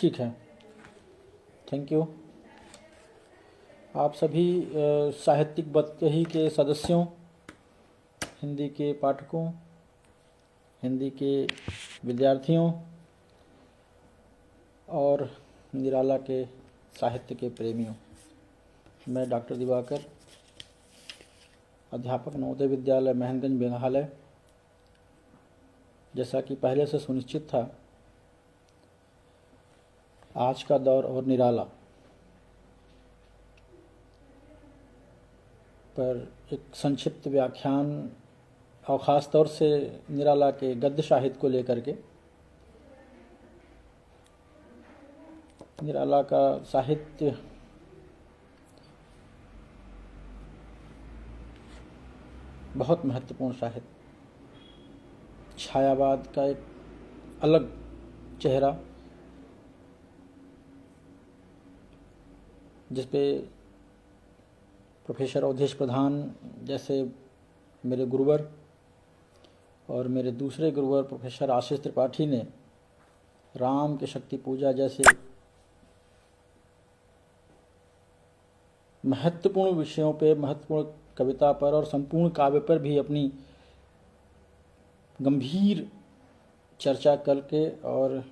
ठीक है, thank you. आप सभी साहित्यिक बतकही के सदस्यों, हिंदी के पाठकों, हिंदी के विद्यार्थियों और निराला के साहित्य के प्रेमियों, मैं डॉक्टर दिवाकर, अध्यापक नवोदय विद्यालय महनगंज मेघालय। जैसा कि पहले से सुनिश्चित था, आज का दौर और निराला पर एक संक्षिप्त व्याख्यान और ख़ास तौर से निराला के गद्य साहित्य को लेकर के। निराला का साहित्य बहुत महत्वपूर्ण साहित्य, छायावाद का एक अलग चेहरा, जिस पे प्रोफेसर अवधेश प्रधान जैसे मेरे गुरुवर और मेरे दूसरे गुरुवर प्रोफेसर आशीष त्रिपाठी ने राम के शक्ति पूजा जैसे महत्वपूर्ण विषयों पे, महत्वपूर्ण कविता पर और संपूर्ण काव्य पर भी अपनी गंभीर चर्चा करके और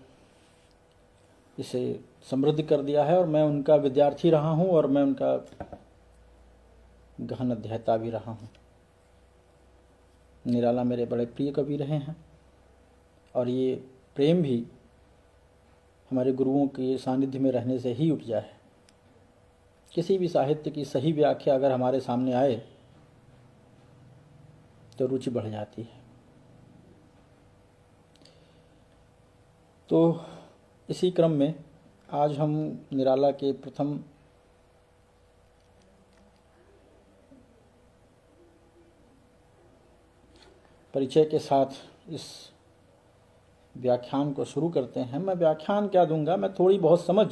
इसे समृद्ध कर दिया है। और मैं उनका विद्यार्थी रहा हूँ और मैं उनका गहन अध्येता भी रहा हूँ। निराला मेरे बड़े प्रिय कवि रहे हैं और ये प्रेम भी हमारे गुरुओं के सानिध्य में रहने से ही उपजा है। किसी भी साहित्य की सही व्याख्या अगर हमारे सामने आए तो रुचि बढ़ जाती है। तो इसी क्रम में आज हम निराला के प्रथम परिचय के साथ इस व्याख्यान को शुरू करते हैं। मैं व्याख्यान क्या दूंगा, मैं थोड़ी बहुत समझ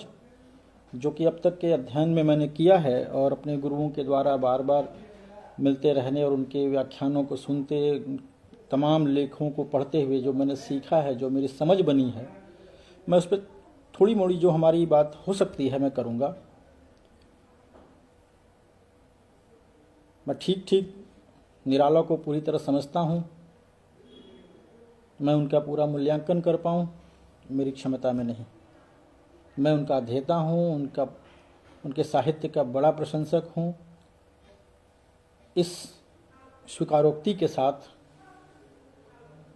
जो कि अब तक के अध्ययन में मैंने किया है और अपने गुरुओं के द्वारा बार बार मिलते रहने और उनके व्याख्यानों को सुनते, तमाम लेखों को पढ़ते हुए जो मैंने सीखा है, जो मेरी समझ बनी है, मैं उस पर थोड़ी मोड़ी जो हमारी बात हो सकती है मैं करूँगा। मैं ठीक निराला को पूरी तरह समझता हूँ, मैं उनका पूरा मूल्यांकन कर पाऊँ मेरी क्षमता में नहीं। मैं उनका अध्येता हूँ, उनके साहित्य का बड़ा प्रशंसक हूँ। इस स्वीकारोक्ति के साथ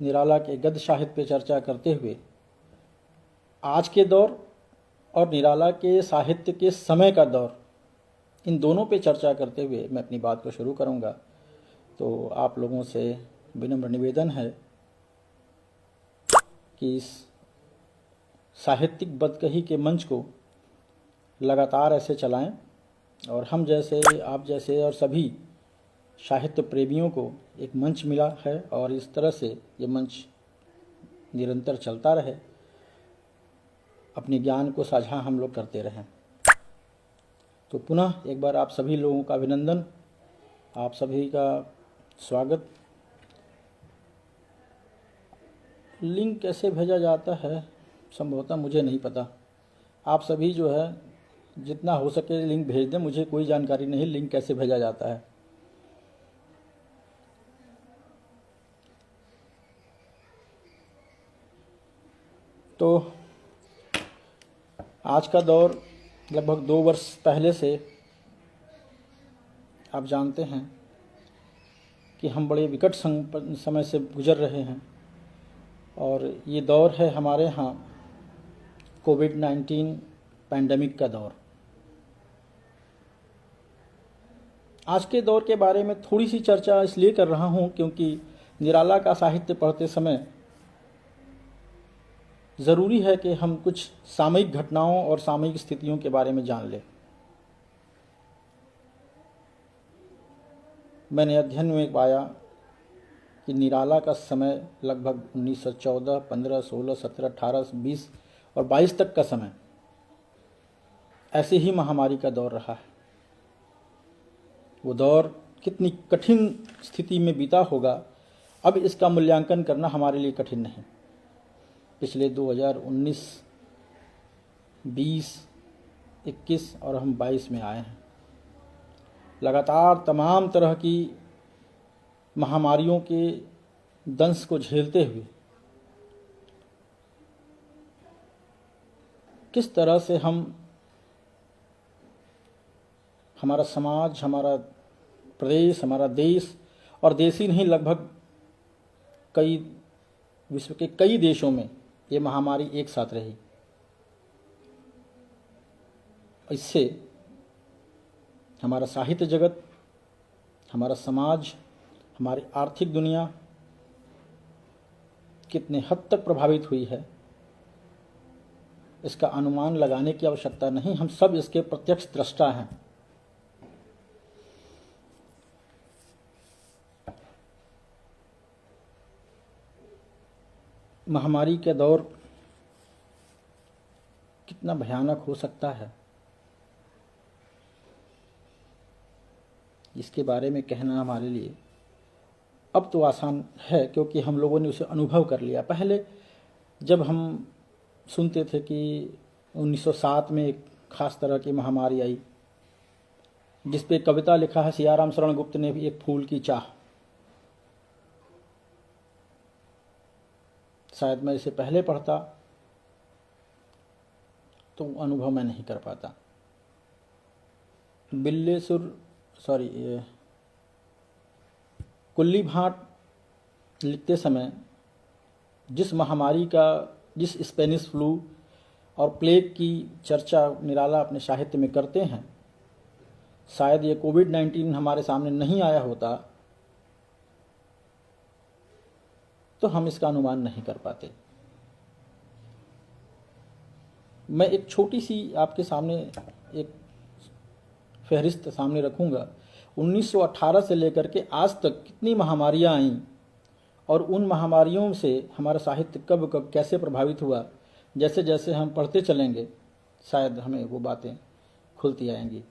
निराला के गद्य साहित्य पर चर्चा करते हुए आज के दौर और निराला के साहित्य के समय का दौर, इन दोनों पे चर्चा करते हुए मैं अपनी बात को शुरू करूँगा। तो आप लोगों से विनम्र निवेदन है कि इस साहित्यिक बतकही के मंच को लगातार ऐसे चलाएं और हम जैसे, आप जैसे और सभी साहित्य प्रेमियों को एक मंच मिला है और इस तरह से ये मंच निरंतर चलता रहे, अपने ज्ञान को साझा हम लोग करते रहें। तो पुनः एक बार आप सभी लोगों का अभिनंदन, आप सभी का स्वागत। लिंक कैसे भेजा जाता है संभवतः मुझे नहीं पता। आप सभी जो है जितना हो सके लिंक भेज दें, मुझे कोई जानकारी नहीं लिंक कैसे भेजा जाता है। तो आज का दौर लगभग 2 वर्ष पहले से आप जानते हैं कि हम बड़े विकट समय से गुजर रहे हैं और ये दौर है हमारे यहाँ कोविड-19 पैंडेमिक का दौर। आज के दौर के बारे में थोड़ी सी चर्चा इसलिए कर रहा हूँ क्योंकि निराला का साहित्य पढ़ते समय ज़रूरी है कि हम कुछ सामयिक घटनाओं और सामयिक स्थितियों के बारे में जान लें। मैंने अध्ययन में पाया कि निराला का समय लगभग 1914, 15, 16, 17, 18, 20 और 22 तक का समय ऐसे ही महामारी का दौर रहा है। वो दौर कितनी कठिन स्थिति में बीता होगा, अब इसका मूल्यांकन करना हमारे लिए कठिन नहीं। पिछले 2019 20, 21 और हम 22 में आए हैं। लगातार तमाम तरह की महामारियों के दंश को झेलते हुए किस तरह से हमारा समाज, हमारा प्रदेश, हमारा देश और देश ही नहीं, लगभग विश्व के कई देशों में ये महामारी एक साथ रही। इससे हमारा साहित्य जगत, हमारा समाज, हमारी आर्थिक दुनिया कितने हद तक प्रभावित हुई है, इसका अनुमान लगाने की आवश्यकता नहीं। हम सब इसके प्रत्यक्ष दृष्टा हैं। महामारी का दौर कितना भयानक हो सकता है, इसके बारे में कहना हमारे लिए अब तो आसान है, क्योंकि हम लोगों ने उसे अनुभव कर लिया। पहले जब हम सुनते थे कि 1907 में एक खास तरह की महामारी आई, जिस पे कविता लिखा है सियाराम शरण गुप्त ने भी, एक फूल की चाह। शायद मैं इसे पहले पढ़ता तो अनुभव मैं नहीं कर पाता। कुल्ली भाट लिखते समय जिस महामारी का, जिस स्पेनिश फ्लू और प्लेग की चर्चा निराला अपने साहित्य में करते हैं, शायद ये कोविड-19 हमारे सामने नहीं आया होता तो हम इसका अनुमान नहीं कर पाते। मैं एक छोटी सी आपके सामने एक फहरिस्त सामने रखूंगा। 1918 से लेकर के आज तक कितनी महामारियां आईं और उन महामारियों से हमारा साहित्य कब कब कैसे प्रभावित हुआ, जैसे जैसे हम पढ़ते चलेंगे शायद हमें वो बातें खुलती आएंगी।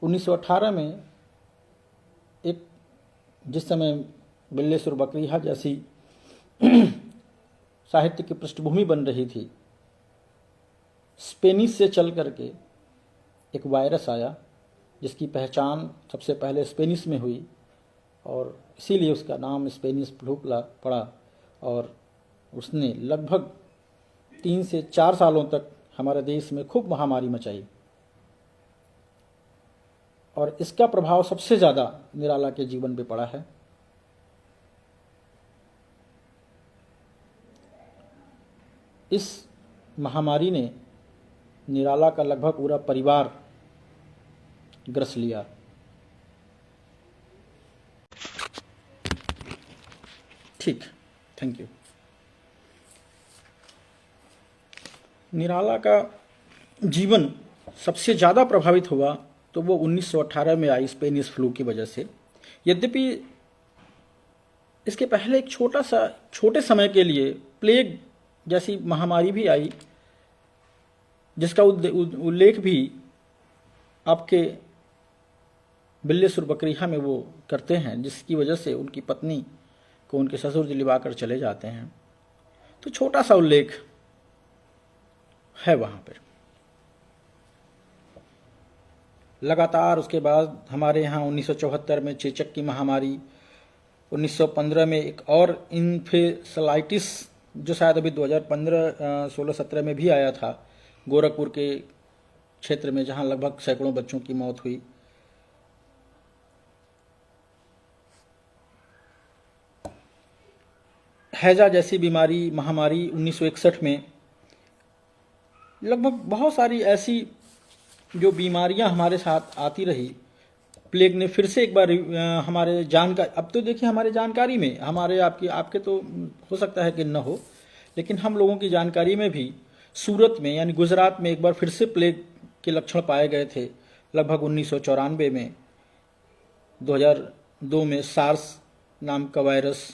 1918 में एक, जिस समय बिल्लेसुर बकरिया जैसी साहित्य की पृष्ठभूमि बन रही थी, स्पेनिश से चल करके एक वायरस आया जिसकी पहचान सबसे पहले स्पेनिश में हुई और इसीलिए उसका नाम स्पेनिश फ्लू पड़ा और उसने लगभग 3 से 4 सालों तक हमारे देश में खूब महामारी मचाई और इसका प्रभाव सबसे ज़्यादा निराला के जीवन पे पड़ा है। इस महामारी ने निराला का लगभग पूरा परिवार ग्रस लिया। ठीक, थैंक यू। निराला का जीवन सबसे ज़्यादा प्रभावित हुआ तो वो 1918 में आई स्पेनिश फ्लू की वजह से। यद्यपि इसके पहले एक छोटे समय के लिए प्लेग जैसी महामारी भी आई, जिसका उल्लेख भी आपके बिल्लेसुर बकरिया में वो करते हैं, जिसकी वजह से उनकी पत्नी को उनके ससुर जी लिवा कर चले जाते हैं। तो छोटा सा उल्लेख है वहाँ पर। लगातार उसके बाद हमारे यहाँ 1974 में चेचक की महामारी, 1915 में एक और इन्फेलाइटिस जो शायद अभी 2015, 16, 17 में भी आया था गोरखपुर के क्षेत्र में, जहाँ लगभग सैकड़ों बच्चों की मौत हुई। हैजा जैसी बीमारी, महामारी 1961 में। लगभग बहुत सारी ऐसी जो बीमारियां हमारे साथ आती रही, प्लेग ने फिर से एक बार हमारे जानकारी, अब तो देखिए हमारे जानकारी में, हमारे आपके तो हो सकता है कि न हो, लेकिन हम लोगों की जानकारी में भी सूरत में यानी गुजरात में एक बार फिर से प्लेग के लक्षण पाए गए थे। लगभग 1994 में, 2002 में सार्स नाम का वायरस,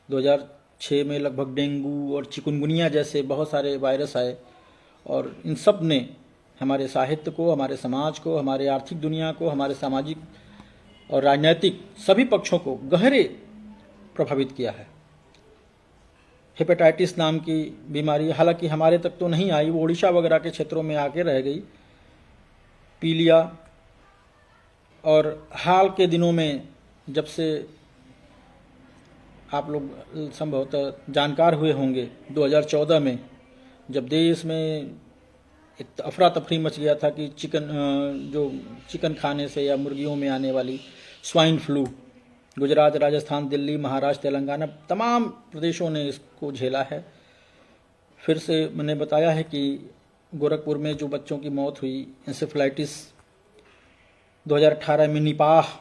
2006 में लगभग डेंगू और चिकुनगुनिया जैसे बहुत सारे वायरस आए और इन सब ने हमारे साहित्य को, हमारे समाज को, हमारे आर्थिक दुनिया को, हमारे सामाजिक और राजनीतिक सभी पक्षों को गहरे प्रभावित किया है। हेपेटाइटिस नाम की बीमारी, हालांकि हमारे तक तो नहीं आई, वो उड़ीसा वगैरह के क्षेत्रों में आके रह गई, पीलिया। और हाल के दिनों में जब से आप लोग संभवतः जानकार हुए होंगे, 2014 में जब देश में एक अफरा तफरी मच गया था कि जो चिकन खाने से या मुर्गियों में आने वाली स्वाइन फ्लू, गुजरात, राजस्थान, दिल्ली, महाराष्ट्र, तेलंगाना तमाम प्रदेशों ने इसको झेला है। फिर से मैंने बताया है कि गोरखपुर में जो बच्चों की मौत हुई इंसेफ्लाइटिस, 2018 में निपाह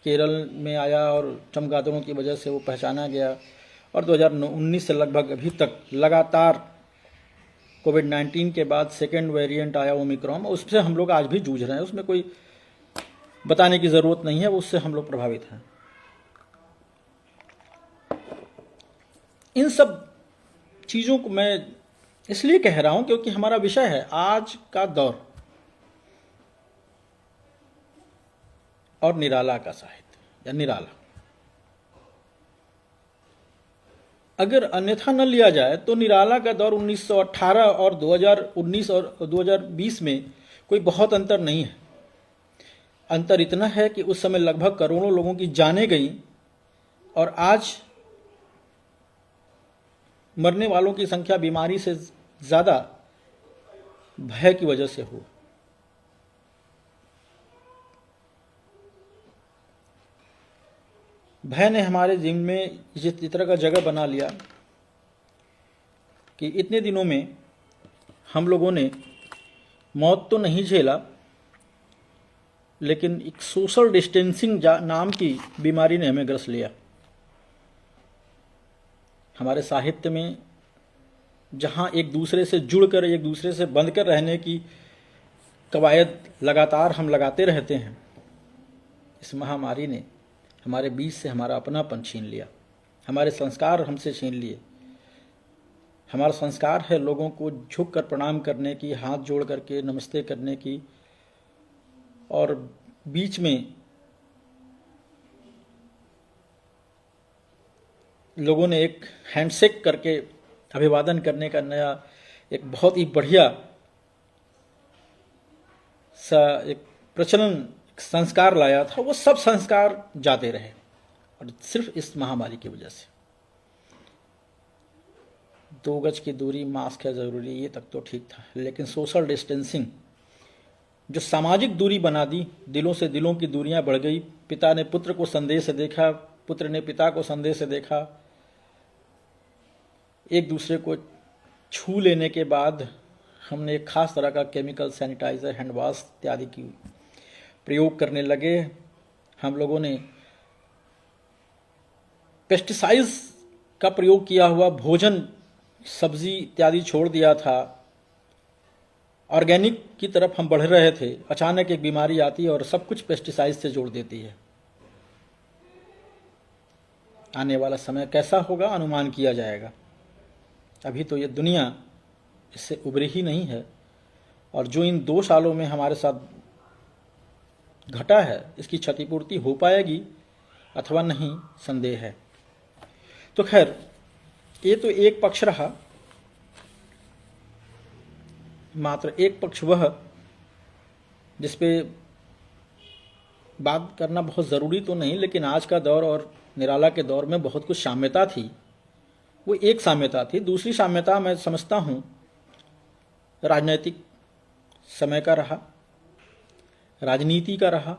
केरल में आया और चमगादड़ों की वजह से वो पहचाना गया, और 2019 से लगभग अभी तक लगातार कोविड-19 के बाद सेकेंड वेरिएंट आया ओमिक्रॉन, उससे हम लोग आज भी जूझ रहे हैं। उसमें कोई बताने की ज़रूरत नहीं है, उससे हम लोग प्रभावित हैं। इन सब चीज़ों को मैं इसलिए कह रहा हूं क्योंकि हमारा विषय है आज का दौर और निराला का साहित्य या निराला। अगर अन्यथा न लिया जाए तो निराला का दौर 1918 और 2019 और 2020 में कोई बहुत अंतर नहीं है। अंतर इतना है कि उस समय लगभग करोड़ों लोगों की जानें गई और आज मरने वालों की संख्या बीमारी से ज़्यादा भय की वजह से हो। भय ने हमारे जीवन में इस तरह का जगह बना लिया कि इतने दिनों में हम लोगों ने मौत तो नहीं झेला, लेकिन एक सोशल डिस्टेंसिंग नाम की बीमारी ने हमें ग्रस लिया। हमारे साहित्य में जहाँ एक दूसरे से जुड़कर, एक दूसरे से बंध कर रहने की कवायद लगातार हम लगाते रहते हैं, इस महामारी ने हमारे बीच से हमारा अपनापन छीन लिया, हमारे संस्कार हमसे छीन लिए। हमारा संस्कार है लोगों को झुक कर प्रणाम करने की, हाथ जोड़ करके नमस्ते करने की, और बीच में लोगों ने एक हैंडशेक करके अभिवादन करने का नया एक बहुत ही बढ़िया सा एक प्रचलन संस्कार लाया था। वो सब संस्कार जाते रहे और सिर्फ इस महामारी की वजह से। 2 गज की दूरी, मास्क है ज़रूरी, ये तक तो ठीक था, लेकिन सोशल डिस्टेंसिंग जो सामाजिक दूरी बना दी, दिलों से दिलों की दूरियां बढ़ गई। पिता ने पुत्र को संदेश देखा, पुत्र ने पिता को संदेश देखा, एक दूसरे को छू लेने के बाद हमने एक खास तरह का केमिकल सैनिटाइज़र, हैंड वॉश इत्यादि की प्रयोग करने लगे। हम लोगों ने पेस्टिसाइड्स का प्रयोग किया हुआ भोजन, सब्जी इत्यादि छोड़ दिया था। ऑर्गेनिक की तरफ हम बढ़ रहे थे, अचानक एक बीमारी आती है और सब कुछ पेस्टिसाइड से जोड़ देती है। आने वाला समय कैसा होगा अनुमान किया जाएगा। अभी तो ये दुनिया इससे उभरी ही नहीं है, और जो इन 2 सालों में हमारे साथ घटा है, इसकी क्षतिपूर्ति हो पाएगी अथवा नहीं, संदेह है। तो खैर, ये तो एक पक्ष रहा। मात्र एक पक्ष वह जिस पे बात करना बहुत ज़रूरी तो नहीं, लेकिन आज का दौर और निराला के दौर में बहुत कुछ साम्यता थी। वो एक साम्यता थी। दूसरी साम्यता मैं समझता हूँ राजनैतिक समय का रहा, राजनीति का रहा,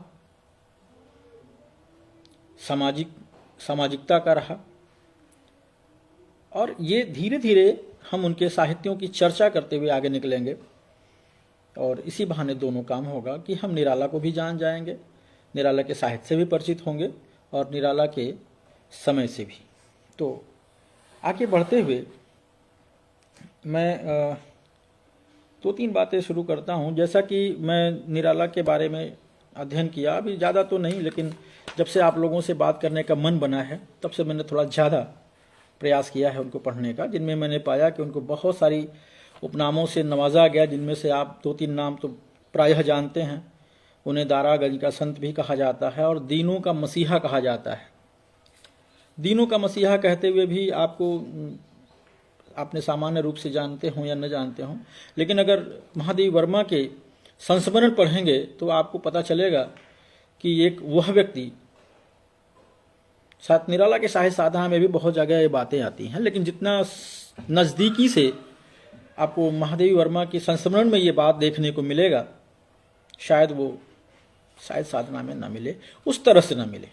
सामाजिकता का रहा, और ये धीरे धीरे हम उनके साहित्यों की चर्चा करते हुए आगे निकलेंगे, और इसी बहाने दोनों काम होगा कि हम निराला को भी जान जाएंगे, निराला के साहित्य से भी परिचित होंगे और निराला के समय से भी। तो आगे बढ़ते हुए मैं 2-3 बातें शुरू करता हूँ। जैसा कि मैं निराला के बारे में अध्ययन किया, अभी ज़्यादा तो नहीं, लेकिन जब से आप लोगों से बात करने का मन बना है तब से मैंने थोड़ा ज़्यादा प्रयास किया है उनको पढ़ने का, जिनमें मैंने पाया कि उनको बहुत सारी उपनामों से नवाजा गया, जिनमें से आप 2-3 नाम तो प्रायः जानते हैं। उन्हें दारागंज का संत भी कहा जाता है और दीनों का मसीहा कहा जाता है। दीनों का मसीहा कहते हुए भी आपको आपने सामान्य रूप से जानते हों या न जानते हों, लेकिन अगर महादेवी वर्मा के संस्मरण पढ़ेंगे तो आपको पता चलेगा कि एक वह व्यक्ति, साथ निराला के साहित्य साधना में भी बहुत जगह ये बातें आती हैं, लेकिन जितना नज़दीकी से आपको महादेवी वर्मा के संस्मरण में ये बात देखने को मिलेगा, शायद वो साहित्य साधना में न मिले, उस तरह से न मिले।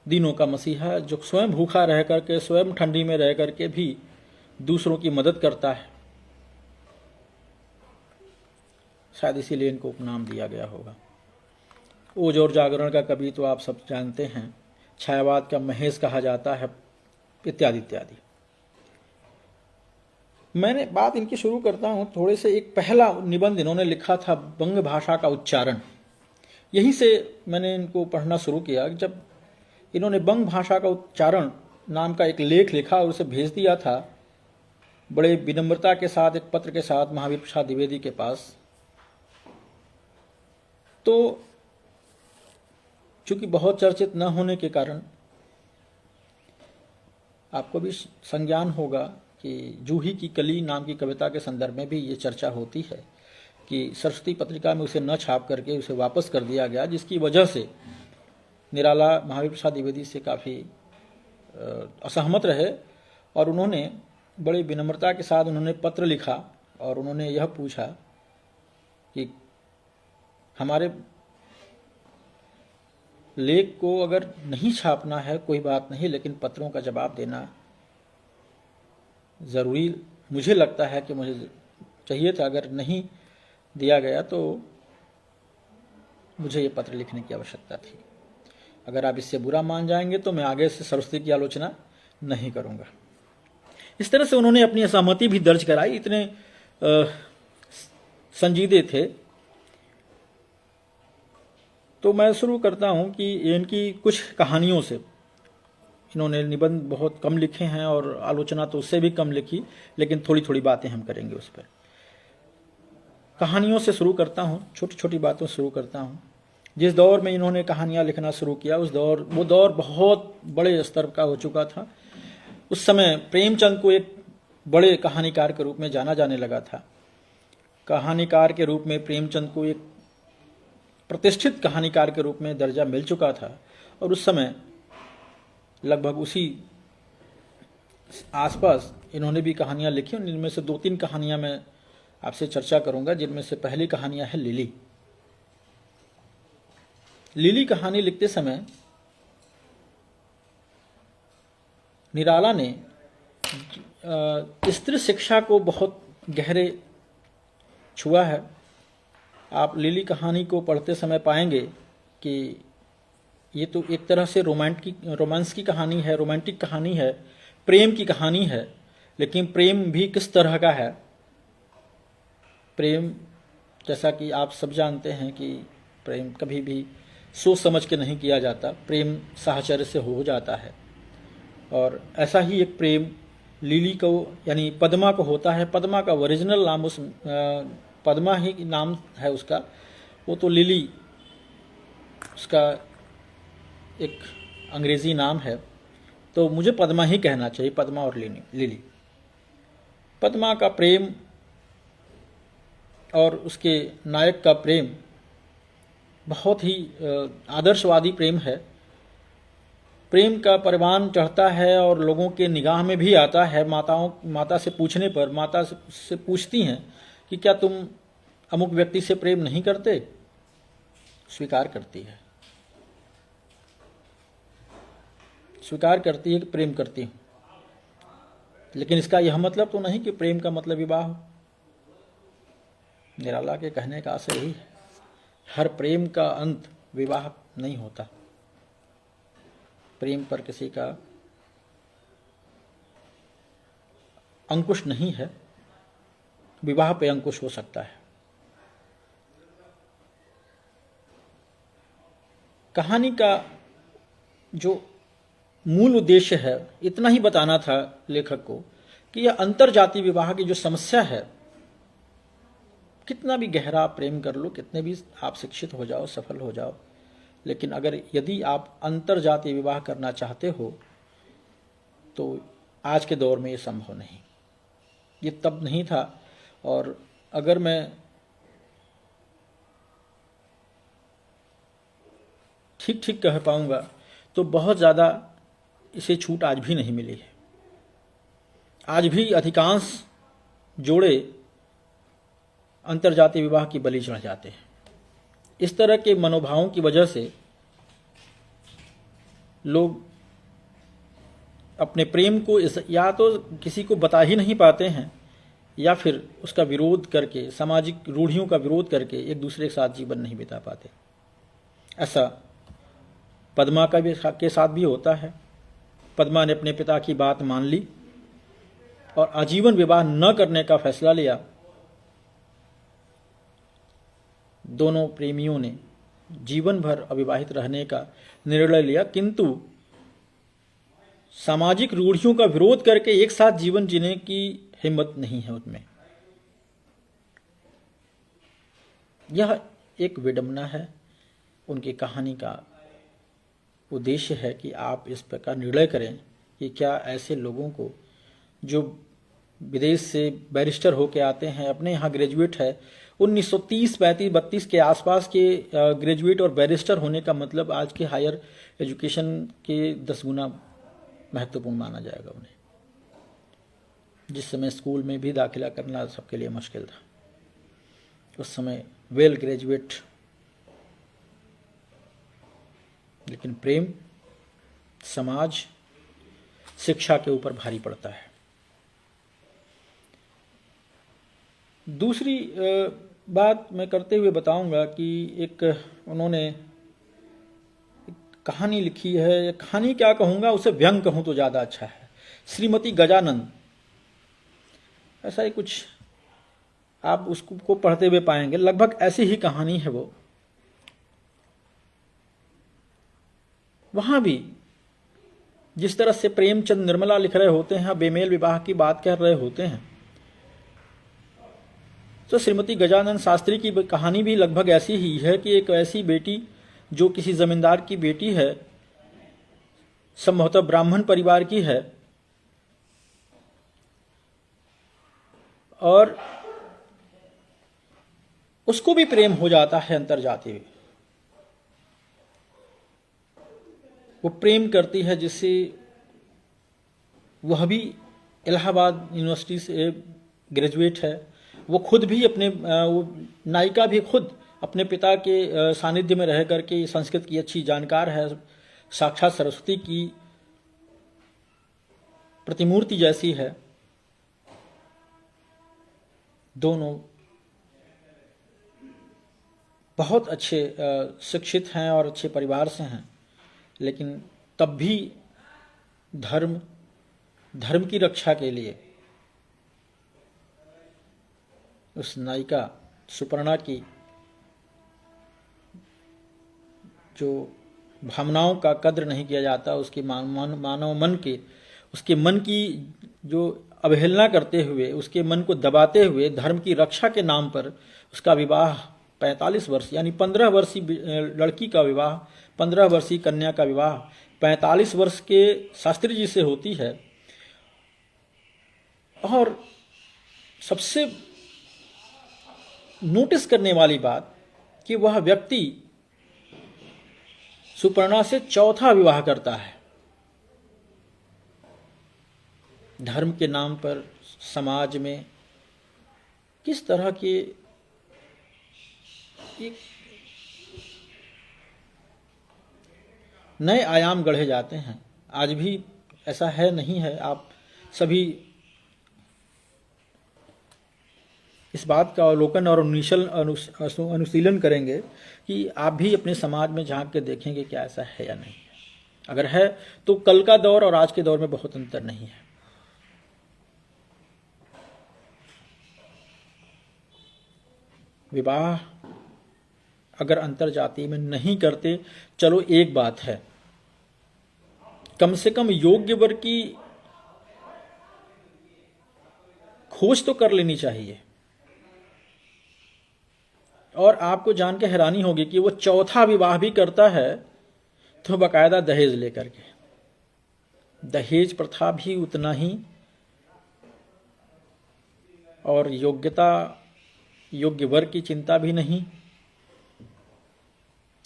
दिनों का मसीहा जो स्वयं भूखा रह करके, स्वयं ठंडी में रह करके भी दूसरों की मदद करता है, शायद इसीलिए इनको उपनाम दिया गया होगा। ओज और जागरण का कवि तो आप सब जानते हैं, छायावाद का महेश कहा जाता है, इत्यादि इत्यादि। मैंने बात इनकी शुरू करता हूं थोड़े से। एक पहला निबंध इन्होंने लिखा था बंग भाषा का उच्चारण, यहीं से मैंने इनको पढ़ना शुरू किया। जब इन्होंने बंग भाषा का उच्चारण नाम का एक लेख लिखा और उसे भेज दिया था बड़े विनम्रता के साथ, एक पत्र के साथ महावीर प्रसाद द्विवेदी के पास, तो चूंकि बहुत चर्चित न होने के कारण आपको भी संज्ञान होगा कि जूही की कली नाम की कविता के संदर्भ में भी ये चर्चा होती है कि सरस्वती पत्रिका में उसे न छाप करके उसे वापस कर दिया गया, जिसकी वजह से निराला महावीर प्रसाद द्विवेदी से काफ़ी असहमत रहे और उन्होंने बड़े विनम्रता के साथ उन्होंने पत्र लिखा और उन्होंने यह पूछा कि हमारे लेख को अगर नहीं छापना है कोई बात नहीं, लेकिन पत्रों का जवाब देना ज़रूरी मुझे लगता है कि मुझे चाहिए था। अगर नहीं दिया गया तो मुझे ये पत्र लिखने की आवश्यकता थी। अगर आप इससे बुरा मान जाएंगे तो मैं आगे से सरस्वती की आलोचना नहीं करूँगा। इस तरह से उन्होंने अपनी असहमति भी दर्ज कराई, इतने संजीदे थे। तो मैं शुरू करता हूं कि इनकी कुछ कहानियों से। इन्होंने निबंध बहुत कम लिखे हैं और आलोचना तो उससे भी कम लिखी, लेकिन थोड़ी थोड़ी बातें हम करेंगे उस पर। कहानियों से शुरू करता हूं, छोटी छोटी बातों से शुरू करता हूं। जिस दौर में इन्होंने कहानियां लिखना शुरू किया वो दौर बहुत बड़े स्तर का हो चुका था। उस समय प्रेमचंद को एक बड़े कहानीकार के रूप में जाना जाने लगा था। कहानीकार के रूप में प्रेमचंद को एक प्रतिष्ठित कहानीकार के रूप में दर्जा मिल चुका था और उस समय लगभग उसी आसपास इन्होंने भी कहानियां लिखी। इनमें से 2-3 कहानियां मैं आपसे चर्चा करूंगा, जिनमें से पहली कहानियां है लिली। लिली कहानी लिखते समय निराला ने स्त्री शिक्षा को बहुत गहरे छुआ है। आप लिली कहानी को पढ़ते समय पाएंगे कि ये तो एक तरह से रोमांस की कहानी है, रोमांटिक कहानी है, प्रेम की कहानी है, लेकिन प्रेम भी किस तरह का है। प्रेम, जैसा कि आप सब जानते हैं कि प्रेम कभी भी सोच समझ के नहीं किया जाता, प्रेम साहचर्य से हो जाता है। और ऐसा ही एक प्रेम लिली को यानी पद्मा को होता है। पद्मा का ओरिजिनल नाम उस पद्मा ही नाम है उसका, वो तो लिली उसका एक अंग्रेजी नाम है, तो मुझे पद्मा ही कहना चाहिए, पद्मा और लिली। पद्मा का प्रेम और उसके नायक का प्रेम बहुत ही आदर्शवादी प्रेम है। प्रेम का परवान चढ़ता है और लोगों के निगाह में भी आता है। माता से पूछने पर माता से पूछती हैं कि क्या तुम अमुक व्यक्ति से प्रेम नहीं करते? स्वीकार करती है, स्वीकार करती है कि प्रेम करती हूं। लेकिन इसका यह मतलब तो नहीं कि प्रेम का मतलब विवाह हो। निराला के कहने का आशय यही है, हर प्रेम का अंत विवाह नहीं होता। प्रेम पर किसी का अंकुश नहीं है, विवाह पे अंकुश हो सकता है। कहानी का जो मूल उद्देश्य है, इतना ही बताना था लेखक को कि यह अंतरजातीय विवाह की जो समस्या है, कितना भी गहरा आप प्रेम कर लो, कितने भी आप शिक्षित हो जाओ, सफल हो जाओ, लेकिन यदि आप अंतरजातीय विवाह करना चाहते हो तो आज के दौर में ये संभव नहीं, ये तब नहीं था। और अगर मैं ठीक ठीक कह पाऊंगा तो बहुत ज़्यादा इसे छूट आज भी नहीं मिली है। आज भी अधिकांश जोड़े अंतर्जातीय विवाह की बलि चढ़ जाते हैं। इस तरह के मनोभावों की वजह से लोग अपने प्रेम को या तो किसी को बता ही नहीं पाते हैं, या फिर उसका विरोध करके, सामाजिक रूढ़ियों का विरोध करके एक दूसरे के साथ जीवन नहीं बिता पाते। ऐसा पद्मा के साथ भी होता है। पद्मा ने अपने पिता की बात मान ली और आजीवन विवाह न करने का फैसला लिया। दोनों प्रेमियों ने जीवन भर अविवाहित रहने का निर्णय लिया, किंतु सामाजिक रूढ़ियों का विरोध करके एक साथ जीवन जीने की हिम्मत नहीं है उनमें। यह एक विडंबना है। उनकी कहानी का उद्देश्य है कि आप इस प्रकार निर्णय करें कि क्या ऐसे लोगों को जो विदेश से बैरिस्टर होके आते हैं, अपने यहाँ ग्रेजुएट है, 1930, 35, 32 के आसपास के ग्रेजुएट और बैरिस्टर होने का मतलब आज के हायर एजुकेशन के 10 गुना महत्वपूर्ण माना जाएगा उन्हें। जिस समय स्कूल में भी दाखिला करना सबके लिए मुश्किल था, उस समय वेल ग्रेजुएट। लेकिन प्रेम, समाज, शिक्षा के ऊपर भारी पड़ता है। दूसरी बात मैं करते हुए बताऊंगा कि एक उन्होंने कहानी लिखी है, कहानी क्या कहूँगा, उसे व्यंग कहूँ तो ज़्यादा अच्छा है। श्रीमती गजानन, ऐसा ही कुछ आप उसको पढ़ते हुए पाएंगे, लगभग ऐसी ही कहानी है वो। वहाँ भी जिस तरह से प्रेमचंद निर्मला लिख रहे होते हैं, बेमेल विवाह की बात कर रहे होते हैं, तो श्रीमती गजानन शास्त्री की कहानी भी लगभग ऐसी ही है कि एक ऐसी बेटी जो किसी जमींदार की बेटी है, संभवतः ब्राह्मण परिवार की है, और उसको भी प्रेम हो जाता है अंतर्जातीय। वो प्रेम करती है जिससे, वह भी इलाहाबाद यूनिवर्सिटी से ग्रेजुएट है। वो खुद भी अपने नायिका भी खुद अपने पिता के सानिध्य में रह करके संस्कृत की अच्छी जानकार है, साक्षात सरस्वती की प्रतिमूर्ति जैसी है। दोनों बहुत अच्छे शिक्षित हैं और अच्छे परिवार से हैं, लेकिन तब भी धर्म की रक्षा के लिए उस नायिका सुपर्णा की जो भावनाओं का कद्र नहीं किया जाता, उसके मानव मन के, उसके मन की जो अवहेलना करते हुए, उसके मन को दबाते हुए धर्म की रक्षा के नाम पर उसका विवाह 45 वर्ष यानी 15 वर्षीय लड़की का विवाह, 15 वर्षीय कन्या का विवाह 45 वर्ष के शास्त्री जी से होती है। और सबसे नोटिस करने वाली बात कि वह व्यक्ति सुपर्णा से चौथा विवाह करता है। धर्म के नाम पर समाज में किस तरह के एक नए आयाम गढ़े जाते हैं। आज भी ऐसा है नहीं है। आप सभी इस बात का अवलोकन और अनुशीलन करेंगे कि आप भी अपने समाज में झांक के देखेंगे क्या ऐसा है या नहीं है। अगर है तो कल का दौर और आज के दौर में बहुत अंतर नहीं है। विवाह अगर अंतरजातीय में नहीं करते, चलो एक बात है, कम से कम योग्य वर की खोज तो कर लेनी चाहिए। और आपको जान के हैरानी होगी कि वो चौथा विवाह भी करता है तो बाकायदा दहेज लेकर के। दहेज प्रथा भी उतना ही, और योग्य वर्ग की चिंता भी नहीं।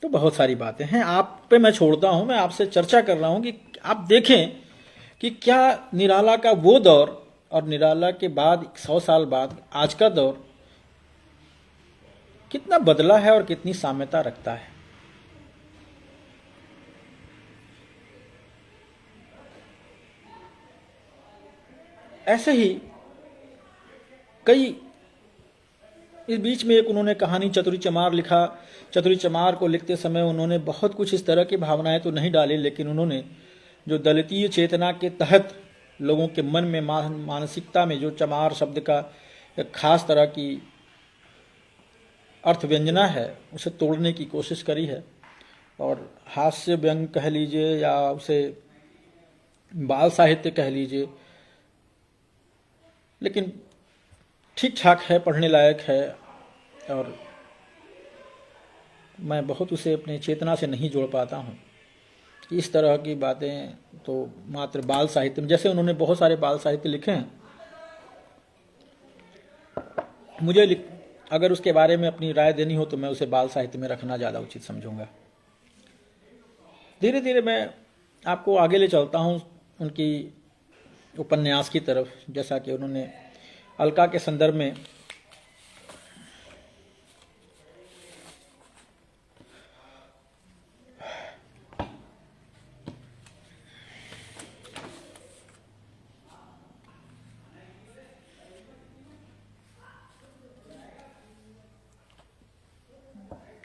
तो बहुत सारी बातें हैं, आप पे मैं छोड़ता हूं, मैं आपसे चर्चा कर रहा हूं कि आप देखें कि क्या निराला का वो दौर और निराला के बाद 100 साल बाद आज का दौर कितना बदला है और कितनी साम्यता रखता है। ऐसे ही कई, इस बीच में एक उन्होंने कहानी चतुरी चमार लिखा। चतुरी चमार को लिखते समय उन्होंने बहुत कुछ इस तरह की भावनाएं तो नहीं डाली, लेकिन उन्होंने जो दलितीय चेतना के तहत लोगों के मन में मानसिकता में जो चमार शब्द का एक खास तरह की अर्थ व्यंजना है, उसे तोड़ने की कोशिश करी है। और हास्य व्यंग कह लीजिए या उसे बाल साहित्य कह लीजिए, लेकिन ठीक ठाक है, पढ़ने लायक है। और मैं बहुत उसे अपने चेतना से नहीं जोड़ पाता हूँ। इस तरह की बातें तो मात्र बाल साहित्य में, जैसे उन्होंने बहुत सारे बाल साहित्य लिखे हैं, मुझे अगर उसके बारे में अपनी राय देनी हो तो मैं उसे बाल साहित्य में रखना ज़्यादा उचित समझूंगा। धीरे धीरे मैं आपको आगे ले चलता हूँ उनकी उपन्यास की तरफ। जैसा कि उन्होंने अलका के संदर्भ में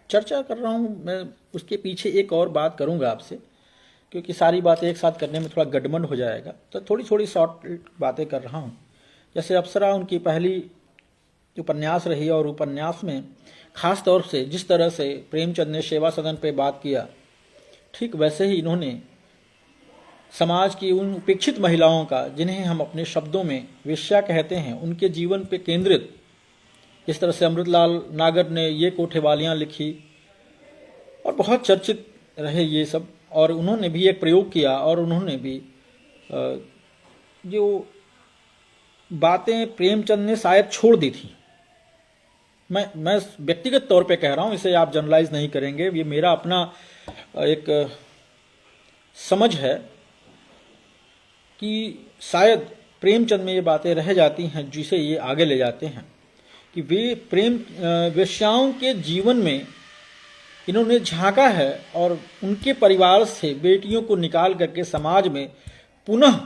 चर्चा कर रहा हूँ, मैं उसके पीछे एक और बात करूँगा आपसे, क्योंकि सारी बातें एक साथ करने में थोड़ा गड़बड़ हो जाएगा, तो थोड़ी थोड़ी शॉर्ट बातें कर रहा हूँ। जैसे अप्सरा उनकी पहली उपन्यास रही, और उपन्यास में खास तौर से जिस तरह से प्रेमचंद ने सेवा सदन पे बात किया, ठीक वैसे ही इन्होंने समाज की उन उपेक्षित महिलाओं का, जिन्हें हम अपने शब्दों में वेश्या कहते हैं, उनके जीवन पे केंद्रित, जिस तरह से अमृतलाल नागर ने ये कोठेवालियाँ लिखी और बहुत चर्चित रहे ये सब। और उन्होंने भी एक प्रयोग किया, और उन्होंने भी जो बातें प्रेमचंद ने शायद छोड़ दी थी, मैं व्यक्तिगत तौर पे कह रहा हूँ, इसे आप जनरलाइज नहीं करेंगे, ये मेरा अपना एक समझ है कि शायद प्रेमचंद में ये बातें रह जाती हैं, जिसे ये आगे ले जाते हैं कि वे वेश्याओं के जीवन में इन्होंने झांका है और उनके परिवार से बेटियों को निकाल करके समाज में पुनः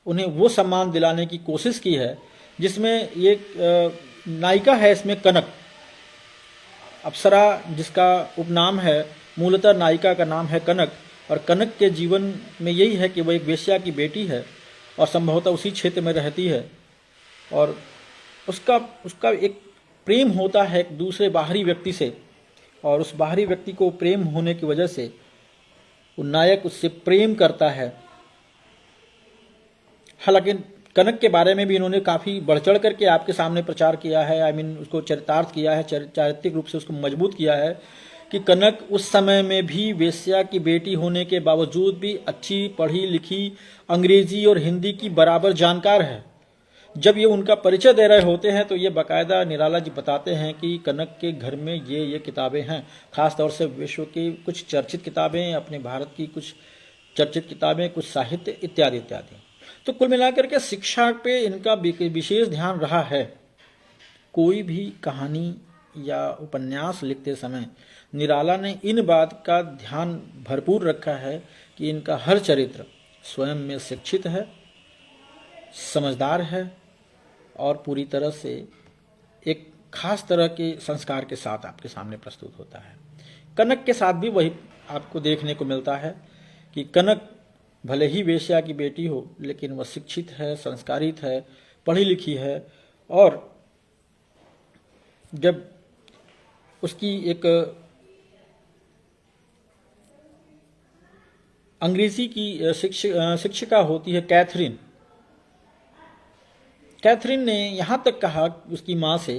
उन्हें वो सम्मान दिलाने की कोशिश की है, जिसमें एक नायिका है इसमें कनक, अप्सरा जिसका उपनाम है, मूलतः नायिका का नाम है कनक। और कनक के जीवन में यही है कि वह एक वेश्या की बेटी है और संभवतः उसी क्षेत्र में रहती है, और उसका एक प्रेम होता है एक दूसरे बाहरी व्यक्ति से, और उस बाहरी व्यक्ति को प्रेम होने की वजह से वो नायक उससे प्रेम करता है। हालांकि कनक के बारे में भी इन्होंने काफ़ी बढ़ चढ़ करके आपके सामने प्रचार किया है, उसको चरितार्थ किया है, चारित्रिक रूप से उसको मजबूत किया है कि कनक उस समय में भी वेश्या की बेटी होने के बावजूद भी अच्छी पढ़ी लिखी अंग्रेजी और हिंदी की बराबर जानकार है। जब ये उनका परिचय दे रहे होते हैं तो ये बाकायदा निराला जी बताते हैं कि कनक के घर में ये किताबें हैं, खास तौर से विश्व की कुछ चर्चित किताबें, अपने भारत की कुछ चर्चित किताबें, कुछ साहित्य इत्यादि इत्यादि। तो कुल मिलाकर के शिक्षा पे इनका विशेष ध्यान रहा है। कोई भी कहानी या उपन्यास लिखते समय निराला ने इन बात का ध्यान भरपूर रखा है कि इनका हर चरित्र स्वयं में शिक्षित है, समझदार है और पूरी तरह से एक खास तरह के संस्कार के साथ आपके सामने प्रस्तुत होता है। कनक के साथ भी वही आपको देखने को मिलता है कि कनक भले ही वेश्या की बेटी हो, लेकिन वह शिक्षित है, संस्कारित है, पढ़ी लिखी है, और जब उसकी एक अंग्रेजी की शिक्षिका होती है कैथरीन ने यहाँ तक कहा उसकी माँ से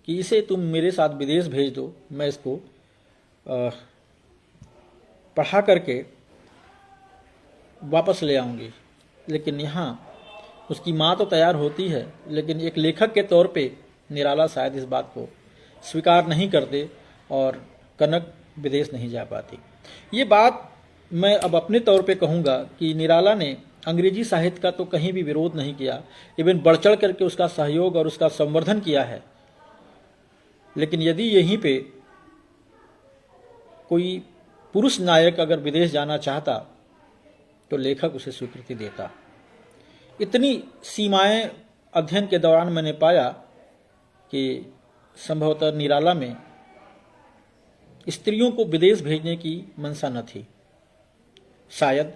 कि इसे तुम मेरे साथ विदेश भेज दो, मैं इसको पढ़ा करके वापस ले आऊंगी। लेकिन यहाँ उसकी माँ तो तैयार होती है, लेकिन एक लेखक के तौर पे निराला शायद इस बात को स्वीकार नहीं करते और कनक विदेश नहीं जा पाती। ये बात मैं अब अपने तौर पे कहूँगा कि निराला ने अंग्रेजी साहित्य का तो कहीं भी विरोध नहीं किया, इवन बढ़ चढ़ करके उसका सहयोग और उसका संवर्धन किया है। लेकिन यदि यहीं पे कोई पुरुष नायक अगर विदेश जाना चाहता तो लेखक उसे स्वीकृति देता। इतनी सीमाएं अध्ययन के दौरान मैंने पाया कि संभवतः निराला में स्त्रियों को विदेश भेजने की मंशा न थी। शायद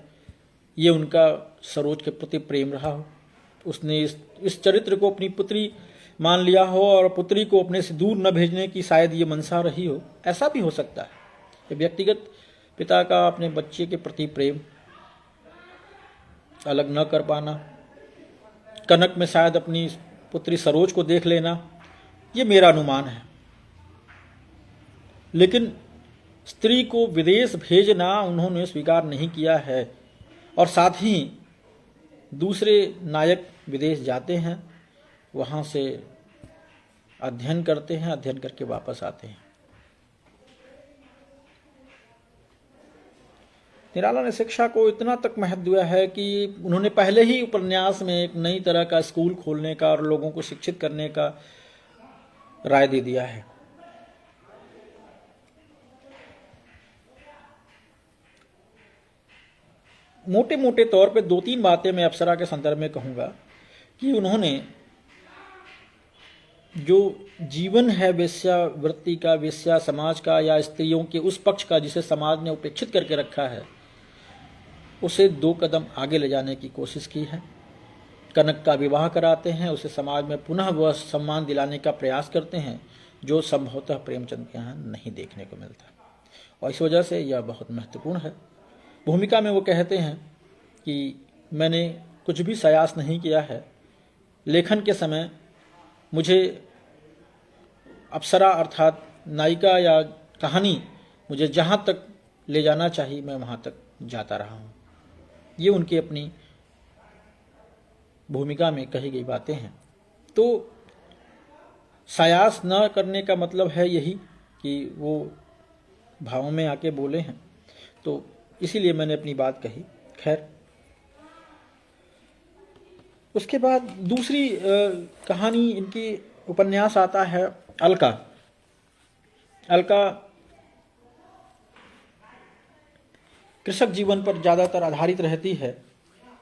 ये उनका सरोज के प्रति प्रेम रहा हो, उसने इस चरित्र को अपनी पुत्री मान लिया हो और पुत्री को अपने से दूर न भेजने की शायद ये मंशा रही हो। ऐसा भी हो सकता है कि व्यक्तिगत पिता का अपने बच्चे के प्रति प्रेम, अलग न कर पाना, कनक में शायद अपनी पुत्री सरोज को देख लेना, ये मेरा अनुमान है। लेकिन स्त्री को विदेश भेजना उन्होंने स्वीकार नहीं किया है। और साथ ही दूसरे नायक विदेश जाते हैं, वहाँ से अध्ययन करते हैं, अध्ययन करके वापस आते हैं। निराला ने शिक्षा को इतना तक महत्व दिया है कि उन्होंने पहले ही उपन्यास में एक नई तरह का स्कूल खोलने का और लोगों को शिक्षित करने का राय दे दिया है। मोटे मोटे तौर पे 2-3 बातें मैं अप्सरा के संदर्भ में कहूँगा कि उन्होंने जो जीवन है वेश्यावृत्ति का, वेश्या समाज का या स्त्रियों के उस पक्ष का जिसे समाज ने उपेक्षित करके रखा है, उसे 2 कदम आगे ले जाने की कोशिश की है। कनक का विवाह कराते हैं, उसे समाज में पुनः वह सम्मान दिलाने का प्रयास करते हैं जो संभवतः प्रेमचंद के यहाँ नहीं देखने को मिलता, और इस वजह से यह बहुत महत्वपूर्ण है। भूमिका में वो कहते हैं कि मैंने कुछ भी प्रयास नहीं किया है, लेखन के समय मुझे अप्सरा अर्थात नायिका या कहानी मुझे जहाँ तक ले जाना चाहिए मैं वहाँ तक जाता रहा हूँ। ये उनकी अपनी भूमिका में कही गई बातें हैं। तो सायास न करने का मतलब है यही कि वो भावों में आके बोले हैं, तो इसीलिए मैंने अपनी बात कही। खैर, उसके बाद दूसरी कहानी इनकी उपन्यास आता है अलका। अलका कृषक जीवन पर ज़्यादातर आधारित रहती है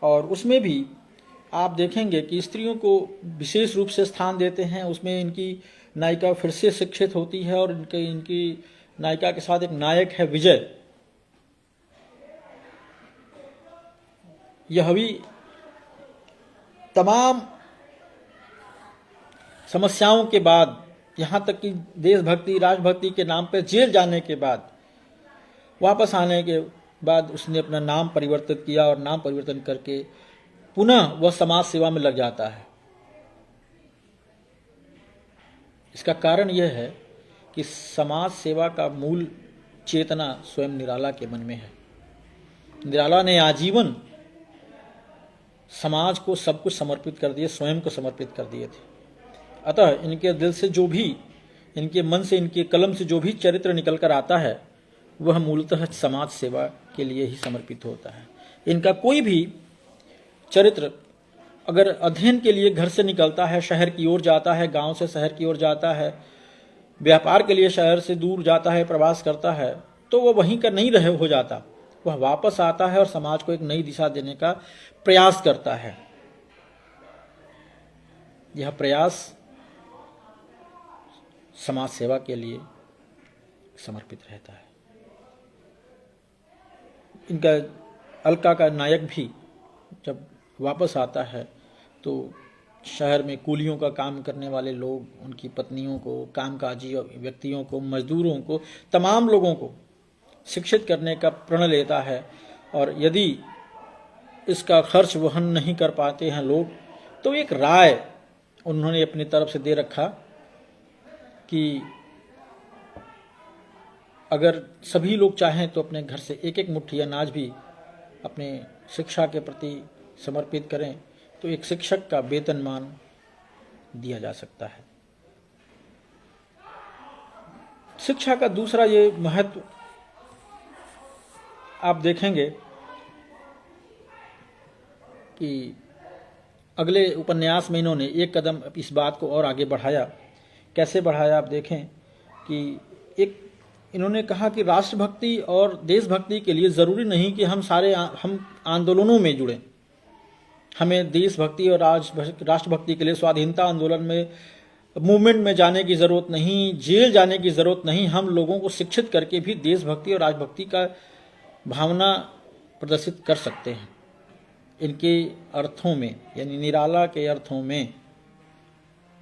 और उसमें भी आप देखेंगे कि स्त्रियों को विशेष रूप से स्थान देते हैं। उसमें इनकी नायिका फिर से शिक्षित होती है और इनकी नायिका के साथ एक नायक है विजय। यह भी तमाम समस्याओं के बाद, यहाँ तक कि देशभक्ति राष्ट्रभक्ति के नाम पर जेल जाने के बाद, वापस आने के बाद उसने अपना नाम परिवर्तित किया और नाम परिवर्तन करके पुनः वह समाज सेवा में लग जाता है। इसका कारण यह है कि समाज सेवा का मूल चेतना स्वयं निराला के मन में है। निराला ने आजीवन समाज को सब कुछ समर्पित कर दिए, स्वयं को समर्पित कर दिए थे। अतः इनके दिल से जो भी, इनके मन से, इनके कलम से जो भी चरित्र निकल कर आता है वह मूलतः समाज सेवा के लिए ही समर्पित होता है। इनका कोई भी चरित्र अगर अध्ययन के लिए घर से निकलता है, शहर की ओर जाता है, गांव से शहर की ओर जाता है, व्यापार के लिए शहर से दूर जाता है, प्रवास करता है, तो वह वहीं का नहीं रहे हो जाता। वह वापस आता है और समाज को एक नई दिशा देने का प्रयास करता है। यह प्रयास समाज सेवा के लिए समर्पित रहता है। इनका अलका का नायक भी जब वापस आता है तो शहर में कूलियों का काम करने वाले लोग, उनकी पत्नियों को, कामकाजी व्यक्तियों को, मजदूरों को, तमाम लोगों को शिक्षित करने का प्रण लेता है। और यदि इसका खर्च वहन नहीं कर पाते हैं लोग, तो एक राय उन्होंने अपनी तरफ से दे रखा कि अगर सभी लोग चाहें तो अपने घर से एक एक मुट्ठी अनाज भी अपने शिक्षा के प्रति समर्पित करें तो एक शिक्षक का वेतनमान दिया जा सकता है। शिक्षा का दूसरा ये महत्व आप देखेंगे कि अगले उपन्यास में इन्होंने एक कदम इस बात को और आगे बढ़ाया। कैसे बढ़ाया आप देखें कि एक इन्होंने कहा कि राष्ट्रभक्ति और देशभक्ति के लिए ज़रूरी नहीं कि हम आंदोलनों में जुड़ें। हमें देशभक्ति और राष्ट्रभक्ति के लिए स्वाधीनता आंदोलन में मूवमेंट में जाने की ज़रूरत नहीं, जेल जाने की ज़रूरत नहीं। हम लोगों को शिक्षित करके भी देशभक्ति और राष्ट्रभक्ति का भावना प्रदर्शित कर सकते हैं। इनके अर्थों में यानी निराला के अर्थों में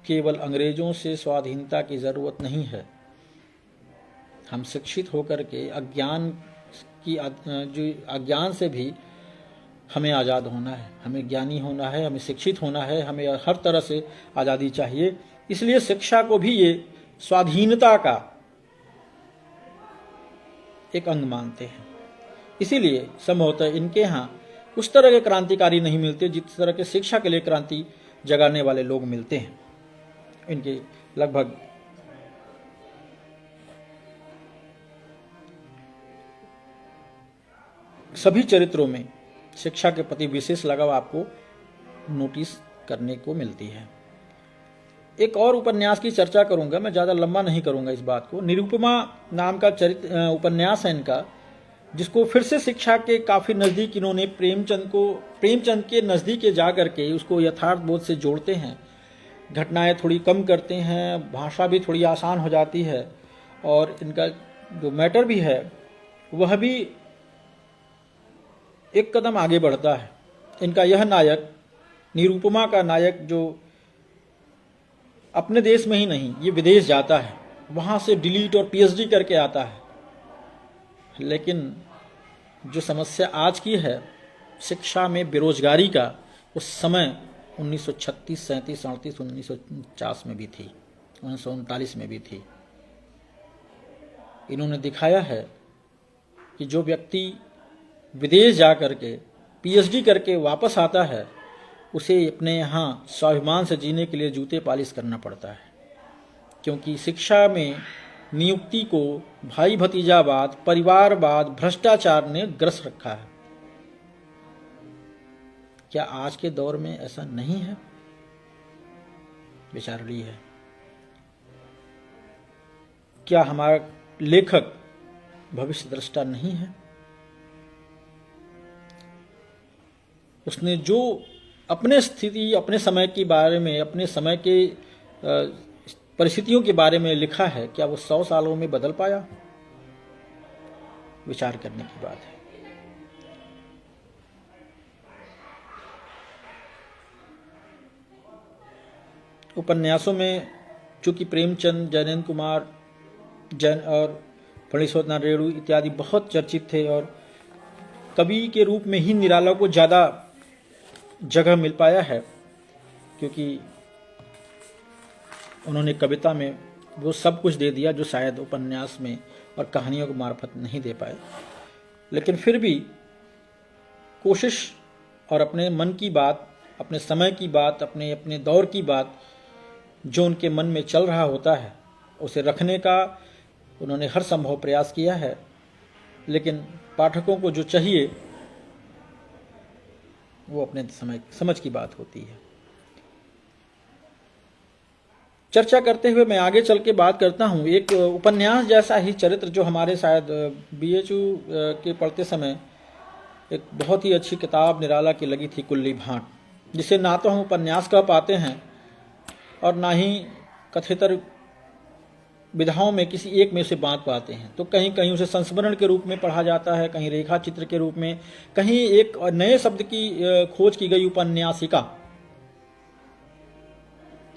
केवल अंग्रेजों से स्वाधीनता की ज़रूरत नहीं है। हम शिक्षित होकर के अज्ञान से भी हमें आज़ाद होना है, हमें ज्ञानी होना है, हमें शिक्षित होना है, हमें हर तरह से आज़ादी चाहिए। इसलिए शिक्षा को भी ये स्वाधीनता का एक अंग मानते हैं। इसीलिए संभवतः इनके यहाँ उस तरह के क्रांतिकारी नहीं मिलते जिस तरह के शिक्षा के लिए क्रांति जगाने वाले लोग मिलते हैं। इनके लगभग सभी चरित्रों में शिक्षा के प्रति विशेष लगाव आपको नोटिस करने को मिलती है। एक और उपन्यास की चर्चा करूंगा, मैं ज़्यादा लंबा नहीं करूंगा इस बात को। निरुपमा नाम का उपन्यास है इनका, जिसको फिर से शिक्षा के काफ़ी नज़दीक इन्होंने प्रेमचंद के नज़दीक जा करके उसको यथार्थ बोध से जोड़ते हैं। घटनाएं थोड़ी कम करते हैं, भाषा भी थोड़ी आसान हो जाती है और इनका जो मैटर भी है वह भी एक कदम आगे बढ़ता है। इनका यह नायक, निरुपमा का नायक, जो अपने देश में ही नहीं ये विदेश जाता है, वहाँ से डिलीट और पीएचडी करके आता है। लेकिन जो समस्या आज की है शिक्षा में बेरोजगारी का, उस समय 1936, 37, 38, 1949 में भी थी, 1939 में भी थी। इन्होंने दिखाया है कि जो व्यक्ति विदेश जा करके पीएचडी करके वापस आता है उसे अपने यहाँ स्वाभिमान से जीने के लिए जूते पालिश करना पड़ता है, क्योंकि शिक्षा में नियुक्ति को भाई भतीजावाद, परिवारवाद, भ्रष्टाचार ने ग्रस रखा है। क्या आज के दौर में ऐसा नहीं है? विचारणीय है। क्या हमारा लेखक भविष्य दृष्टा नहीं है? उसने जो अपने स्थिति, अपने समय के बारे में, अपने समय के परिस्थितियों के बारे में लिखा है, क्या वो 100 सालों में बदल पाया? विचार करने की बात है। उपन्यासों में चूंकि प्रेमचंद, जयनेन्द्र कुमार जैन और फणीश्वर नारायण रेणु इत्यादि बहुत चर्चित थे और कवि के रूप में ही निराला को ज़्यादा जगह मिल पाया है, क्योंकि उन्होंने कविता में वो सब कुछ दे दिया जो शायद उपन्यास में और कहानियों के मार्फत नहीं दे पाए। लेकिन फिर भी कोशिश और अपने मन की बात, अपने समय की बात, अपने अपने दौर की बात जो उनके मन में चल रहा होता है उसे रखने का उन्होंने हर संभव प्रयास किया है। लेकिन पाठकों को जो चाहिए वो अपने समझ की बात होती है। चर्चा करते हुए मैं आगे चल के बात करता हूँ एक उपन्यास जैसा ही चरित्र जो हमारे शायद बीएचयू के पढ़ते समय एक बहुत ही अच्छी किताब निराला की लगी थी, कुल्ली भाट, जिसे ना तो हम उपन्यास कह पाते हैं और ना ही कथेतर विधाओं में किसी एक में से बांट पाते हैं। तो कहीं कहीं उसे संस्मरण के रूप में पढ़ा जाता है, कहीं रेखा चित्र के रूप में, कहीं एक नए शब्द की खोज की गई उपन्यासिका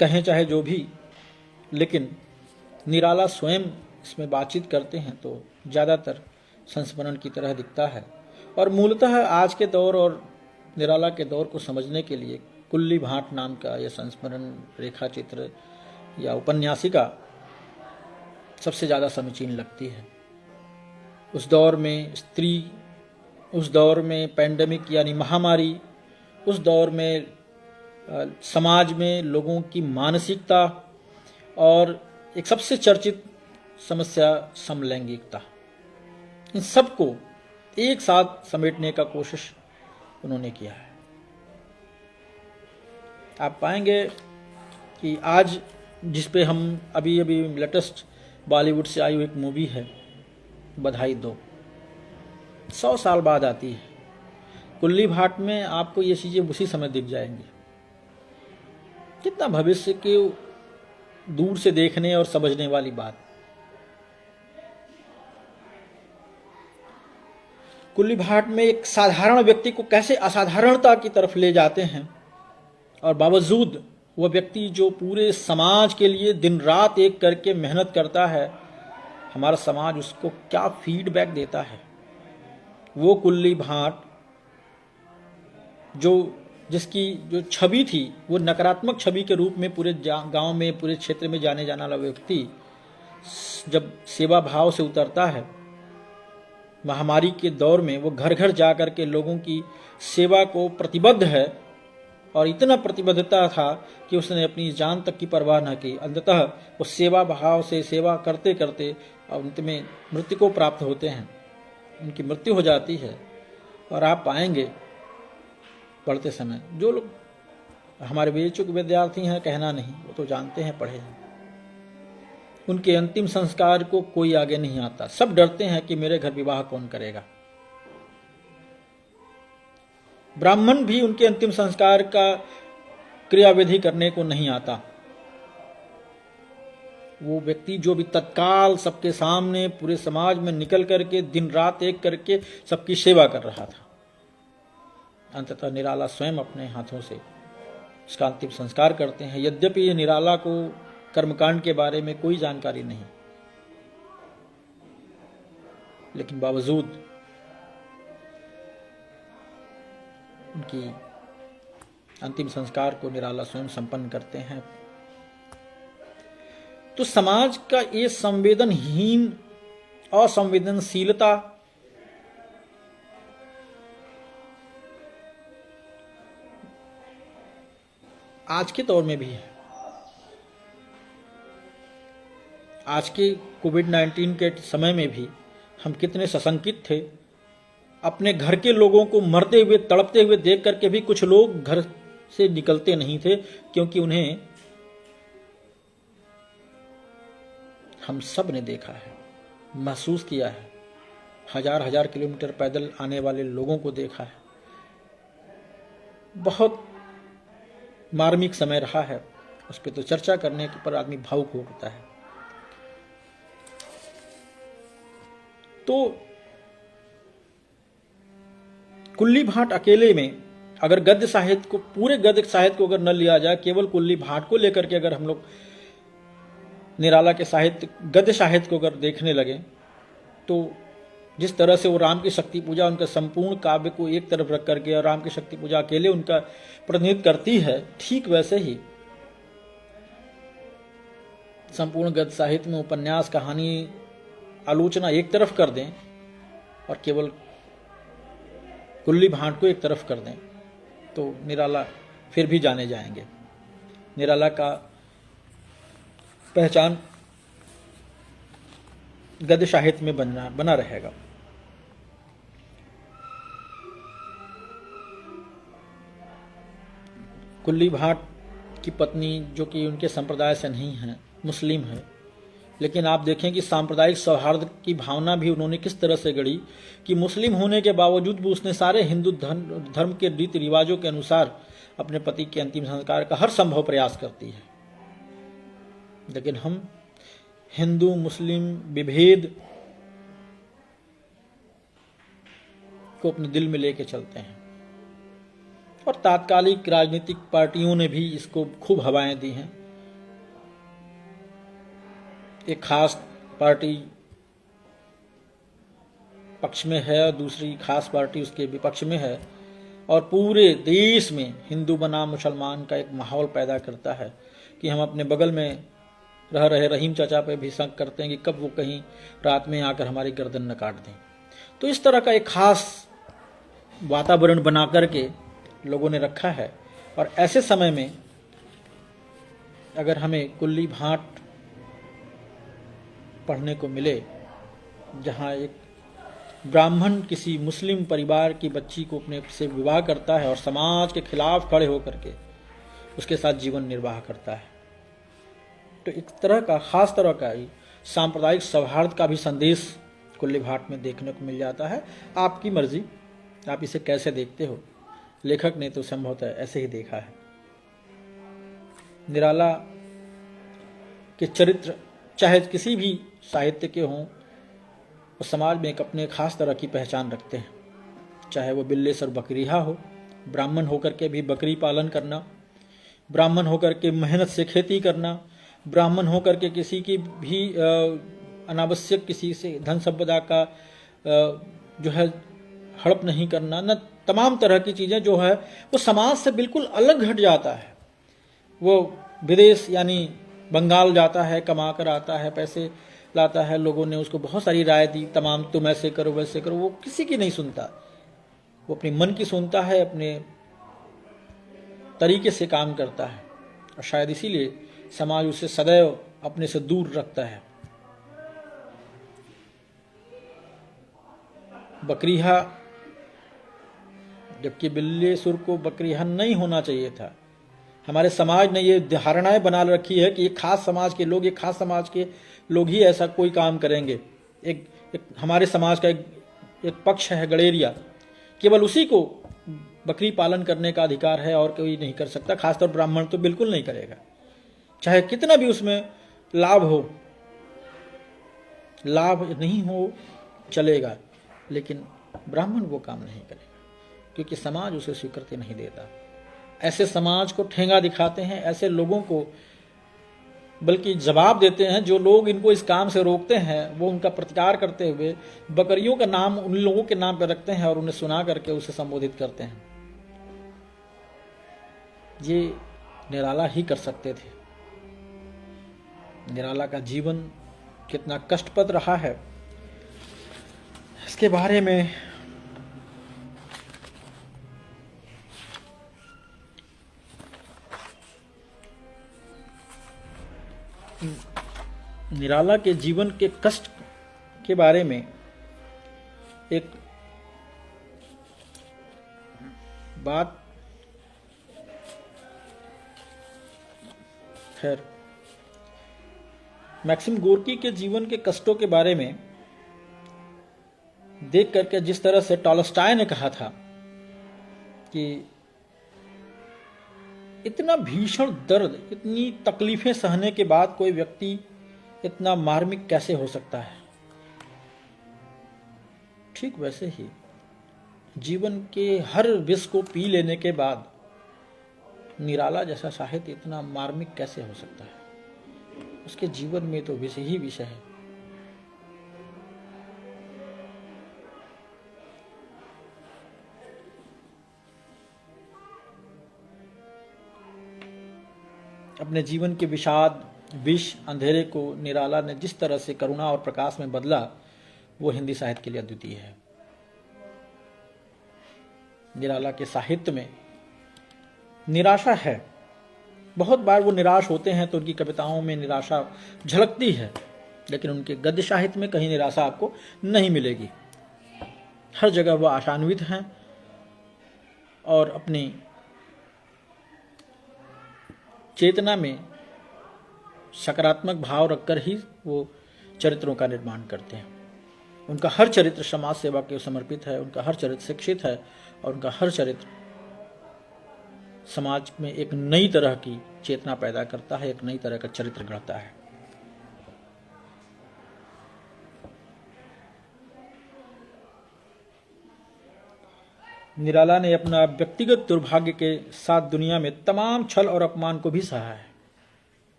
कहें, चाहे जो भी। लेकिन निराला स्वयं इसमें बातचीत करते हैं तो ज़्यादातर संस्मरण की तरह दिखता है। और मूलतः आज के दौर और निराला के दौर को समझने के लिए कुल्ली भाट नाम का यह संस्मरण, रेखा चित्र या उपन्यासिका सबसे ज़्यादा समीचीन लगती है। उस दौर में स्त्री उस दौर में पैंडेमिक यानी महामारी, उस दौर में समाज में लोगों की मानसिकता और एक सबसे चर्चित समस्या समलैंगिकता, इन सबको एक साथ समेटने का कोशिश उन्होंने किया है। आप पाएंगे कि आज जिस पे हम अभी लेटेस्ट बॉलीवुड से आई हुई एक मूवी है बधाई दो, 100 साल बाद आती है। कुल्ली भाट में आपको ये चीजें उसी समय दिख जाएंगी। कितना भविष्य के दूर से देखने और समझने वाली बात। कुल्ली भाट में एक साधारण व्यक्ति को कैसे असाधारणता की तरफ ले जाते हैं, और बावजूद वह व्यक्ति जो पूरे समाज के लिए दिन रात एक करके मेहनत करता है, हमारा समाज उसको क्या फीडबैक देता है। वो कुल्ली भाट जिसकी जो छवि थी वो नकारात्मक छवि के रूप में पूरे गांव में, पूरे क्षेत्र में जाने जाने वाला व्यक्ति जब सेवा भाव से उतरता है, महामारी के दौर में वो घर घर जा कर के लोगों की सेवा को प्रतिबद्ध है, और इतना प्रतिबद्धता था कि उसने अपनी जान तक की परवाह न की। अंततः वो सेवा भाव से सेवा करते करते अंत में मृत्यु को प्राप्त होते हैं, उनकी मृत्यु हो जाती है। और आप पाएंगे पढ़ते समय जो लोग हमारे बेचुक विद्यार्थी हैं, कहना नहीं, वो तो जानते हैं, पढ़े हैं, उनके अंतिम संस्कार को कोई आगे नहीं आता। सब डरते हैं कि मेरे घर विवाह कौन करेगा। ब्राह्मण भी उनके अंतिम संस्कार का क्रियाविधि करने को नहीं आता। वो व्यक्ति जो भी तत्काल सबके सामने पूरे समाज में निकल करके दिन रात एक करके सबकी सेवा कर रहा था, अंततः निराला स्वयं अपने हाथों से इसका अंतिम संस्कार करते हैं। यद्यपि ये निराला को कर्मकांड के बारे में कोई जानकारी नहीं, लेकिन बावजूद उनकी अंतिम संस्कार को निराला स्वयं संपन्न करते हैं। तो समाज का ये संवेदनहीन, असंवेदनशीलता आज के दौर में भी है। आज के कोविड-19 के समय में भी हम कितने सशंकित थे। अपने घर के लोगों को मरते हुए, तड़पते हुए देख करके भी कुछ लोग घर से निकलते नहीं थे, क्योंकि उन्हें हम सब ने देखा है, महसूस किया है। हजार हजार किलोमीटर पैदल आने वाले लोगों को देखा है। बहुत मार्मिक समय रहा है, उस पर तो चर्चा करने पर आदमी भावुक हो उठता है। तो कुल्ली भाट अकेले में, अगर गद्य साहित्य को, पूरे गद्य साहित्य को अगर न लिया जाए, केवल कुल्ली भाट को लेकर के अगर हम लोग निराला के साहित्य, गद्य साहित्य को अगर देखने लगे, तो जिस तरह से वो राम की शक्ति पूजा उनका संपूर्ण काव्य को एक तरफ रख करके, और राम की शक्ति पूजा अकेले उनका प्रतिनिधित्व करती है, ठीक वैसे ही संपूर्ण गद्य साहित्य में उपन्यास, कहानी, आलोचना एक तरफ कर दें और केवल कुल्ली भाट को एक तरफ कर दें, तो निराला फिर भी जाने जाएंगे। निराला का पहचान गद्य साहित्य में बना रहेगा। कुल्ली भाट की पत्नी, जो कि उनके संप्रदाय से नहीं है, मुस्लिम है, लेकिन आप देखें कि सांप्रदायिक सौहार्द की भावना भी उन्होंने किस तरह से गढ़ी कि मुस्लिम होने के बावजूद भी उसने सारे हिंदू धर्म के रीति रिवाजों के अनुसार अपने पति के अंतिम संस्कार का हर संभव प्रयास करती है। लेकिन हम हिंदू मुस्लिम विभेद को अपने दिल में लेके चलते हैं, और तात्कालिक राजनीतिक पार्टियों ने भी इसको खूब हवाएं दी हैं। एक खास पार्टी पक्ष में है और दूसरी खास पार्टी उसके विपक्ष में है, और पूरे देश में हिंदू बनाम मुसलमान का एक माहौल पैदा करता है कि हम अपने बगल में रह रहे रहीम चाचा पे भी शक करते हैं कि कब वो कहीं रात में आकर हमारी गर्दन न काट दें। तो इस तरह का एक खास वातावरण बना करके लोगों ने रखा है। और ऐसे समय में अगर हमें कुल्ली भाट पढ़ने को मिले, जहाँ एक ब्राह्मण किसी मुस्लिम परिवार की बच्ची को अपने से विवाह करता है और समाज के खिलाफ खड़े होकर के उसके साथ जीवन निर्वाह करता है, तो एक तरह का खास तरह का सांप्रदायिक सौहार्द का भी संदेश कुल्ली भाट में देखने को मिल जाता है। आपकी मर्जी, आप इसे कैसे देखते हो। लेखक ने तो संभवतः ऐसे ही देखा है। निराला के चरित्र चाहे किसी भी साहित्य के हों, वो समाज में एक अपने खास तरह की पहचान रखते हैं। चाहे वो बिल्लेसर बकरीहा हो, ब्राह्मण होकर के भी बकरी पालन करना, ब्राह्मण होकर के मेहनत से खेती करना, ब्राह्मण होकर के किसी की भी अनावश्यक किसी से धन संपदा का जो है हड़प नहीं करना, न तमाम तरह की चीज़ें जो है वो समाज से बिल्कुल अलग हट जाता है। वो विदेश यानी बंगाल जाता है, कमा कर आता है, पैसे लाता है, लोगों ने उसको बहुत सारी राय दी, तमाम तुम ऐसे करो वैसे करो, वो किसी की नहीं सुनता। वो अपने मन की सुनता है, अपने तरीके से काम करता है, और शायद इसीलिए समाज उसे सदैव अपने से दूर रखता है। बकरीहा, जबकि बिल्लेसुर को बकरीहा नहीं होना चाहिए था। हमारे समाज ने ये धारणाएं बना रखी है कि ये खास समाज के लोग, ये खास समाज के लोग ही ऐसा कोई काम करेंगे। एक हमारे समाज का एक पक्ष है गड़ेरिया, केवल उसी को बकरी पालन करने का अधिकार है और कोई नहीं कर सकता। खासतौर ब्राह्मण तो बिल्कुल नहीं करेगा, चाहे कितना भी उसमें लाभ हो, लाभ नहीं हो चलेगा, लेकिन ब्राह्मण वो काम नहीं करेगा क्योंकि समाज उसे स्वीकृति नहीं देता। ऐसे समाज को ठेंगा दिखाते हैं, ऐसे लोगों को बल्कि जवाब देते हैं। जो लोग इनको इस काम से रोकते हैं वो उनका प्रतिकार करते हुए बकरियों का नाम उन लोगों के नाम पर रखते हैं और उन्हें सुना करके उसे संबोधित करते हैं। ये निराला ही कर सकते थे। निराला का जीवन कितना कष्टप्रद रहा है, इसके बारे में निराला के जीवन के कष्ट के बारे में एक बात, खैर मैक्सिम गोर्की के जीवन के कष्टों के बारे में देख करके जिस तरह से टॉलस्टॉय ने कहा था कि इतना भीषण दर्द, इतनी तकलीफें सहने के बाद कोई व्यक्ति इतना मार्मिक कैसे हो सकता है, ठीक वैसे ही जीवन के हर विष को पी लेने के बाद निराला जैसा साहित्य इतना मार्मिक कैसे हो सकता है। उसके जीवन में तो विषय ही विषय है। अपने जीवन के विषाद, विष, अंधेरे को निराला ने जिस तरह से करुणा और प्रकाश में बदला, वो हिंदी साहित्य के लिए अद्वितीय है। निराला के साहित्य में निराशा है। बहुत बार वो निराश होते हैं तो उनकी कविताओं में निराशा झलकती है, लेकिन उनके गद्य साहित्य में कहीं निराशा आपको नहीं मिलेगी। हर जगह वो आशान्वित हैं और अपनी चेतना में सकारात्मक भाव रखकर ही वो चरित्रों का निर्माण करते हैं। उनका हर चरित्र समाज सेवा के समर्पित है, उनका हर चरित्र शिक्षित है और उनका हर चरित्र समाज में एक नई तरह की चेतना पैदा करता है, एक नई तरह का चरित्र गढ़ता है। निराला ने अपना व्यक्तिगत दुर्भाग्य के साथ दुनिया में तमाम छल और अपमान को भी सहा है।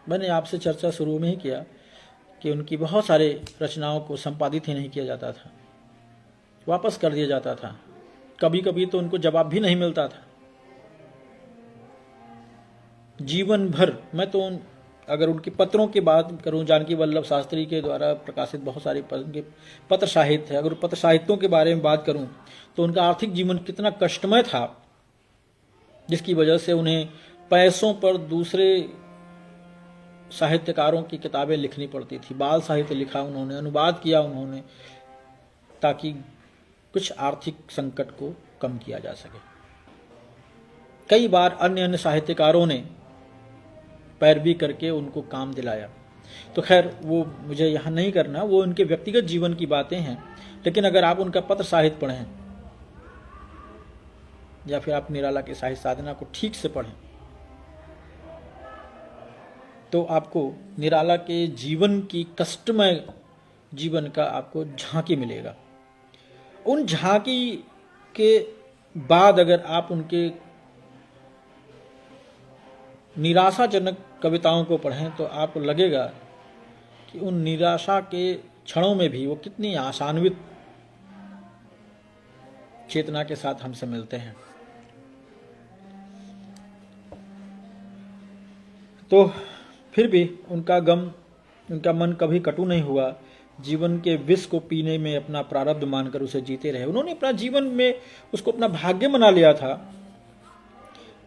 मैंने आपसे चर्चा शुरू में ही किया कि उनकी बहुत सारे रचनाओं को संपादित ही नहीं किया जाता था, वापस कर दिया जाता था। कभी कभी तो उनको जवाब भी नहीं मिलता था। जीवन भर, मैं तो अगर उनकी पत्रों की बात करूं, जानकी वल्लभ शास्त्री के द्वारा प्रकाशित बहुत सारे पत्र साहित्य है, अगर पत्र साहित्यों के बारे में बात करूं तो उनका आर्थिक जीवन कितना कष्टमय था, जिसकी वजह से उन्हें पैसों पर दूसरे साहित्यकारों की किताबें लिखनी पड़ती थी। बाल साहित्य लिखा उन्होंने, अनुवाद किया उन्होंने, ताकि कुछ आर्थिक संकट को कम किया जा सके। कई बार अन्य अन्य साहित्यकारों ने पैरवी करके उनको काम दिलाया। तो खैर वो मुझे यहाँ नहीं करना, वो उनके व्यक्तिगत जीवन की बातें हैं। लेकिन अगर आप उनका पत्र साहित्य पढ़ें या फिर आप निराला की साहित्य साधना को ठीक से पढ़ें तो आपको निराला के जीवन की कष्टमय जीवन का आपको झांकी मिलेगा। उन झांकी के बाद अगर आप उनके निराशाजनक कविताओं को पढ़ें तो आपको लगेगा कि उन निराशा के क्षणों में भी वो कितनी आशान्वित चेतना के साथ हमसे मिलते हैं। तो फिर भी उनका मन कभी कटु नहीं हुआ। जीवन के विष को पीने में अपना प्रारब्ध मानकर उसे जीते रहे। उन्होंने अपना जीवन में उसको अपना भाग्य बना लिया था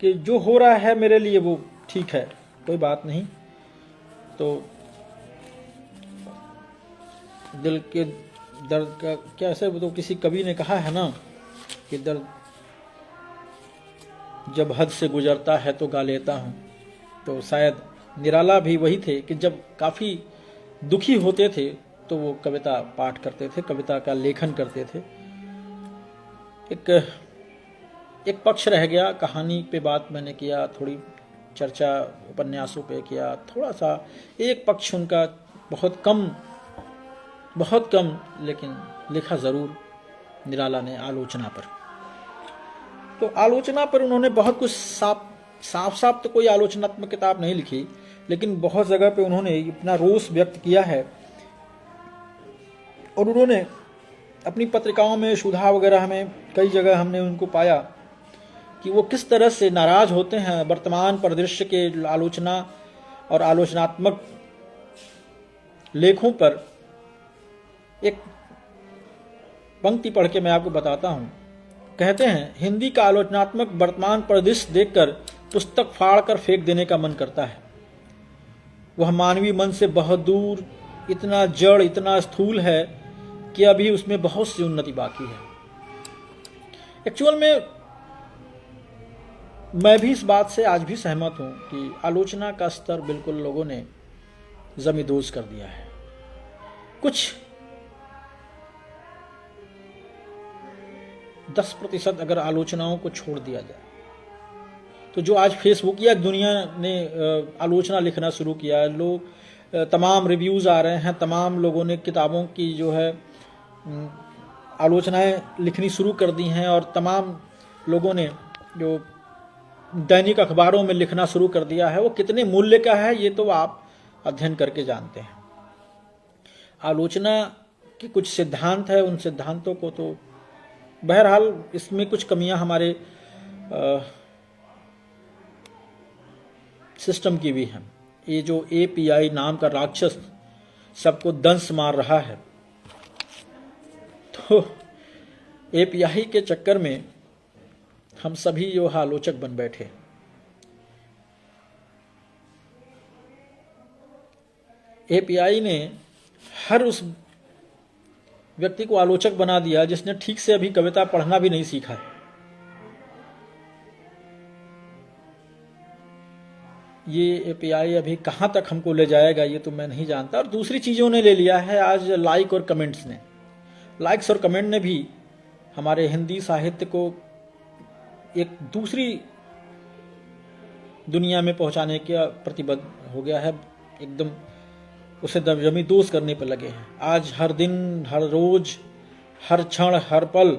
कि जो हो रहा है मेरे लिए वो ठीक है, कोई बात नहीं। तो दिल के दर्द का क्या, ऐसे तो किसी कवि ने कहा है ना कि दर्द जब हद से गुजरता है तो गा लेता हूँ। तो शायद निराला भी वही थे कि जब काफ़ी दुखी होते थे तो वो कविता पाठ करते थे, कविता का लेखन करते थे। एक पक्ष रह गया, कहानी पे बात मैंने किया, थोड़ी चर्चा उपन्यासों पे किया, थोड़ा सा एक पक्ष उनका बहुत कम, लेकिन लिखा ज़रूर निराला ने आलोचना पर। तो आलोचना पर उन्होंने बहुत कुछ साफ तो कोई आलोचनात्मक किताब नहीं लिखी, लेकिन बहुत जगह पे उन्होंने अपना रोष व्यक्त किया है। और उन्होंने अपनी पत्रिकाओं में, सुधा वगैरह में कई जगह हमने उनको पाया कि वो किस तरह से नाराज होते हैं वर्तमान परिदृश्य के आलोचना और आलोचनात्मक लेखों पर। एक पंक्ति पढ़ के मैं आपको बताता हूँ। कहते हैं, हिंदी का आलोचनात्मक वर्तमान परिदृश्य देखकर पुस्तक फाड़ कर फेंक देने का मन करता है। वह मानवीय मन से बहुत दूर, इतना जड़, इतना स्थूल है कि अभी उसमें बहुत सी उन्नति बाकी है। एक्चुअल में मैं भी इस बात से आज भी सहमत हूं कि आलोचना का स्तर बिल्कुल लोगों ने जमींदोज कर दिया है। कुछ 10% अगर आलोचनाओं को छोड़ दिया जाए तो जो आज फेसबुक या दुनिया ने आलोचना लिखना शुरू किया है, लोग तमाम रिव्यूज़ आ रहे हैं, तमाम लोगों ने किताबों की जो है आलोचनाएं लिखनी शुरू कर दी हैं, और तमाम लोगों ने जो दैनिक अखबारों में लिखना शुरू कर दिया है, वो कितने मूल्य का है ये तो आप अध्ययन करके जानते हैं। आलोचना के कुछ सिद्धांत है, उन सिद्धांतों को तो बहरहाल इसमें कुछ कमियां हमारे सिस्टम की भी हैं। ये जो API नाम का राक्षस सबको दंश मार रहा है, तो API के चक्कर में हम सभी जो आलोचक बन बैठे। API ने हर उस व्यक्ति को आलोचक बना दिया जिसने ठीक से अभी कविता पढ़ना भी नहीं सीखा है। ये API अभी कहाँ तक हमको ले जाएगा ये तो मैं नहीं जानता। और दूसरी चीज़ों ने ले लिया है आज, लाइक और कमेंट्स ने। लाइक्स और कमेंट ने भी हमारे हिंदी साहित्य को एक दूसरी दुनिया में पहुंचाने का प्रतिबद्ध हो गया है, एकदम उसे जमींदोज करने पर लगे हैं। आज हर दिन, हर रोज, हर क्षण, हर पल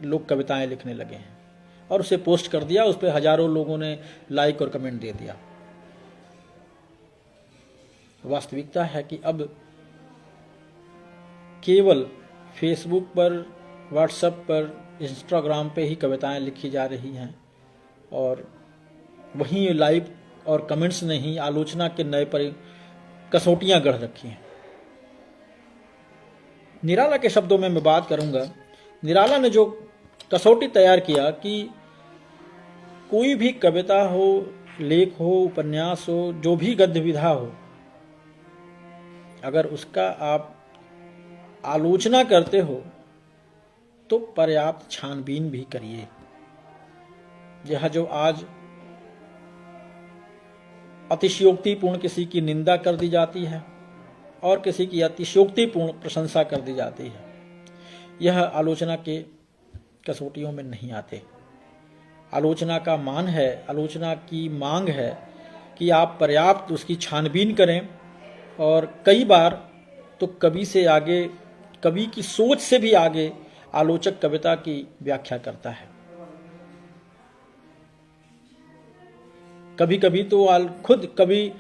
लोग कविताएं लिखने लगे हैं और उसे पोस्ट कर दिया, उस पर हजारों लोगों ने लाइक और कमेंट दे दिया। वास्तविकता है कि अब केवल फेसबुक पर, व्हाट्सएप पर, इंस्टाग्राम पे ही कविताएं लिखी जा रही हैं और वहीं लाइव और कमेंट्स ने ही आलोचना के नए पर कसौटियां गढ़ रखी हैं। निराला के शब्दों में मैं बात करूंगा। निराला ने जो कसौटी तैयार किया कि कोई भी कविता हो, लेख हो, उपन्यास हो, जो भी गद्य विधा हो, अगर उसका आप आलोचना करते हो तो पर्याप्त छानबीन भी करिए। यह जो आज अतिशयोक्तिपूर्ण किसी की निंदा कर दी जाती है और किसी की अतिशयोक्तिपूर्ण प्रशंसा कर दी जाती है, यह आलोचना के कसौटियों में नहीं आते। आलोचना का मान है, आलोचना की मांग है कि आप पर्याप्त उसकी छानबीन करें और कई बार तो कवि से आगे, कवि की सोच से भी आगे आलोचक कविता की व्याख्या करता है। कभी कभी तो खुद कवि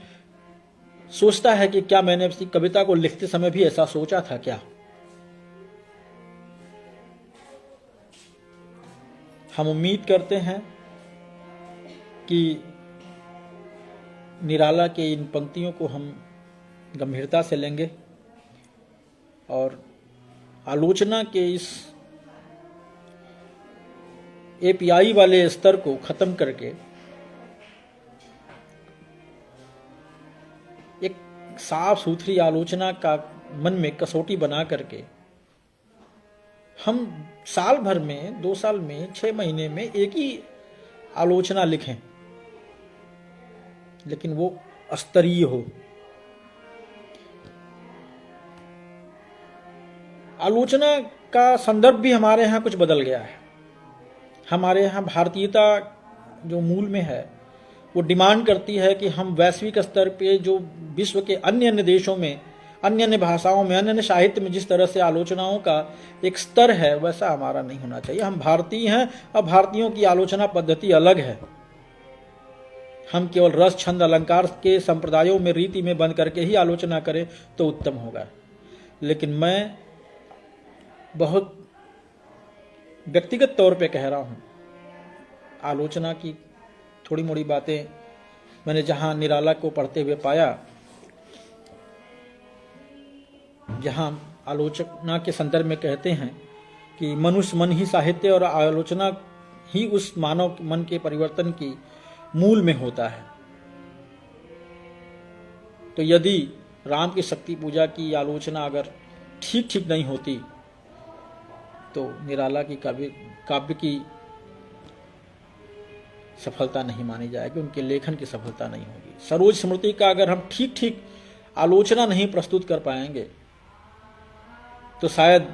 सोचता है कि क्या मैंने अपनी कविता को लिखते समय भी ऐसा सोचा था क्या। हम उम्मीद करते हैं कि निराला के इन पंक्तियों को हम गंभीरता से लेंगे और आलोचना के इस एपीआई वाले स्तर को खत्म करके एक साफ सुथरी आलोचना का मन में कसौटी बना करके हम साल भर में, 2 साल में, 6 महीने में एक ही आलोचना लिखें, लेकिन वो स्तरीय हो। आलोचना का संदर्भ भी हमारे यहाँ कुछ बदल गया है। हमारे यहाँ भारतीयता जो मूल में है वो डिमांड करती है कि हम वैश्विक स्तर पे जो विश्व के अन्य अन्य देशों में, अन्य अन्य भाषाओं में, अन्य अन्य साहित्य में जिस तरह से आलोचनाओं का एक स्तर है, वैसा हमारा नहीं होना चाहिए। हम भारतीय हैं और भारतीयों की आलोचना पद्धति अलग है। हम केवल रस, छंद, अलंकार के संप्रदायों में, रीति में बंद करके ही आलोचना करें तो उत्तम होगा। लेकिन मैं बहुत व्यक्तिगत तौर पे कह रहा हूं, आलोचना की थोड़ी मोड़ी बातें मैंने जहां निराला को पढ़ते हुए पाया, जहां आलोचना के संदर्भ में कहते हैं कि मनुष्य मन ही साहित्य और आलोचना ही उस मानव मन के परिवर्तन की मूल में होता है। तो यदि राम की शक्ति पूजा की आलोचना अगर ठीक ठीक नहीं होती तो निराला की काव्य की सफलता नहीं मानी जाएगी, उनके लेखन की सफलता नहीं होगी। सरोज स्मृति का अगर हम ठीक ठीक आलोचना नहीं प्रस्तुत कर पाएंगे तो शायद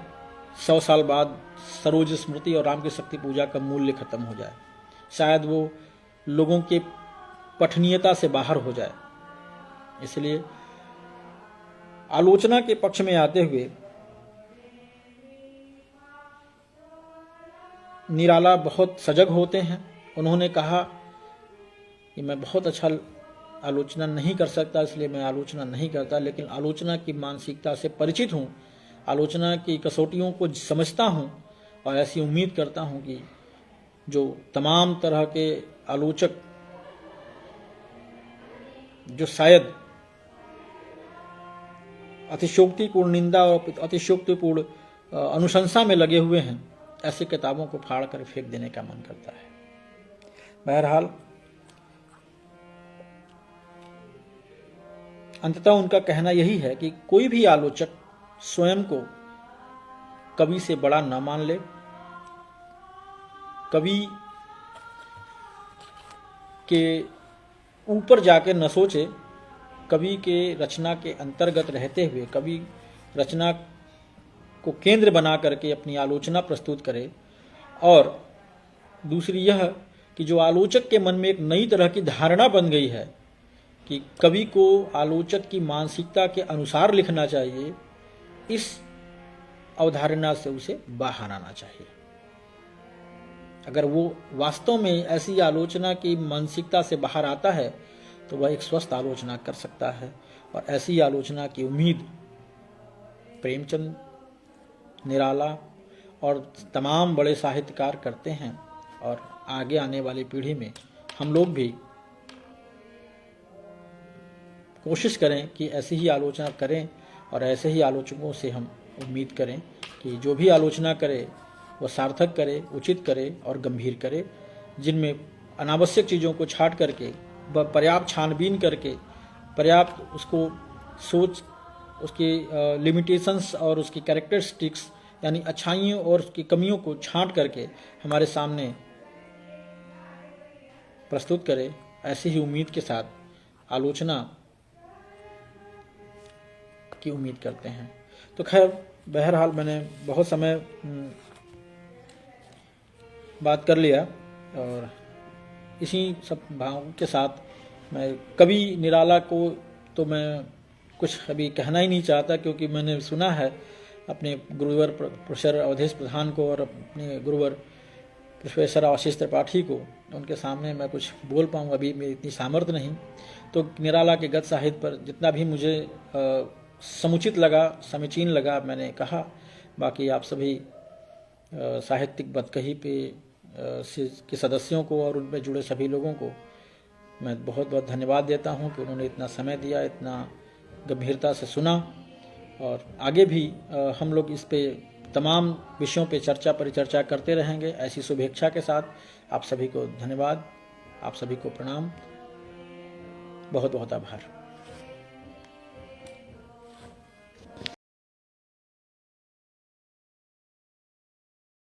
100 साल बाद सरोज स्मृति और राम की शक्ति पूजा का मूल्य खत्म हो जाए, शायद वो लोगों के पठनीयता से बाहर हो जाए। इसलिए आलोचना के पक्ष में आते हुए निराला बहुत सजग होते हैं। उन्होंने कहा कि मैं बहुत अच्छा आलोचना नहीं कर सकता, इसलिए मैं आलोचना नहीं करता, लेकिन आलोचना की मानसिकता से परिचित हूँ, आलोचना की कसौटियों को समझता हूँ और ऐसी उम्मीद करता हूँ कि जो तमाम तरह के आलोचक जो शायद अतिशयोक्तिपूर्ण निंदा और अतिशयोक्तिपूर्ण अनुशंसा में लगे हुए हैं, ऐसी किताबों को फाड़ कर फेंक देने का मन करता है। बहरहाल अंततः उनका कहना यही है कि कोई भी आलोचक स्वयं को कवि से बड़ा न मान ले, कवि के ऊपर जाके न सोचे, कवि के रचना के अंतर्गत रहते हुए कवि रचना को केंद्र बना करके अपनी आलोचना प्रस्तुत करे। और दूसरी यह कि जो आलोचक के मन में एक नई तरह की धारणा बन गई है कि कवि को आलोचक की मानसिकता के अनुसार लिखना चाहिए, इस अवधारणा से उसे बाहर आना चाहिए। अगर वो वास्तव में ऐसी आलोचना की मानसिकता से बाहर आता है तो वह एक स्वस्थ आलोचना कर सकता है, और ऐसी आलोचना की उम्मीद प्रेमचंद, निराला और तमाम बड़े साहित्यकार करते हैं। और आगे आने वाली पीढ़ी में हम लोग भी कोशिश करें कि ऐसी ही आलोचना करें और ऐसे ही आलोचकों से हम उम्मीद करें कि जो भी आलोचना करे वह सार्थक करे, उचित करे और गंभीर करे, जिनमें अनावश्यक चीज़ों को छांट करके पर्याप्त छानबीन करके पर्याप्त उसको सोच उसकी लिमिटेशंस और उसकी कैरेक्टरिस्टिक्स यानी अच्छाइयों और उसकी कमियों को छांट करके हमारे सामने प्रस्तुत करे। ऐसी ही उम्मीद के साथ आलोचना की उम्मीद करते हैं। तो खैर बहरहाल मैंने बहुत समय बात कर लिया और इसी सब भावों के साथ मैं कवि निराला को तो मैं कुछ अभी कहना ही नहीं चाहता, क्योंकि मैंने सुना है अपने गुरुवर प्रोफेसर अवधेश प्रधान को और अपने गुरुवर प्रोफेसर आशीष त्रिपाठी को, उनके सामने मैं कुछ बोल पाऊँ अभी मेरी इतनी सामर्थ्य नहीं। तो निराला के गद्य साहित्य पर जितना भी मुझे समुचित लगा, समीचीन लगा, मैंने कहा। बाकी आप सभी साहित्यिक बतकही पे के सदस्यों को और उनमें जुड़े सभी लोगों को मैं बहुत बहुत धन्यवाद देता हूं कि उन्होंने इतना समय दिया, इतना गंभीरता से सुना। और आगे भी हम लोग इस पे तमाम विषयों पे चर्चा परिचर्चा करते रहेंगे। ऐसी शुभेच्छा के साथ आप सभी को धन्यवाद, आप सभी को प्रणाम, बहुत बहुत आभार।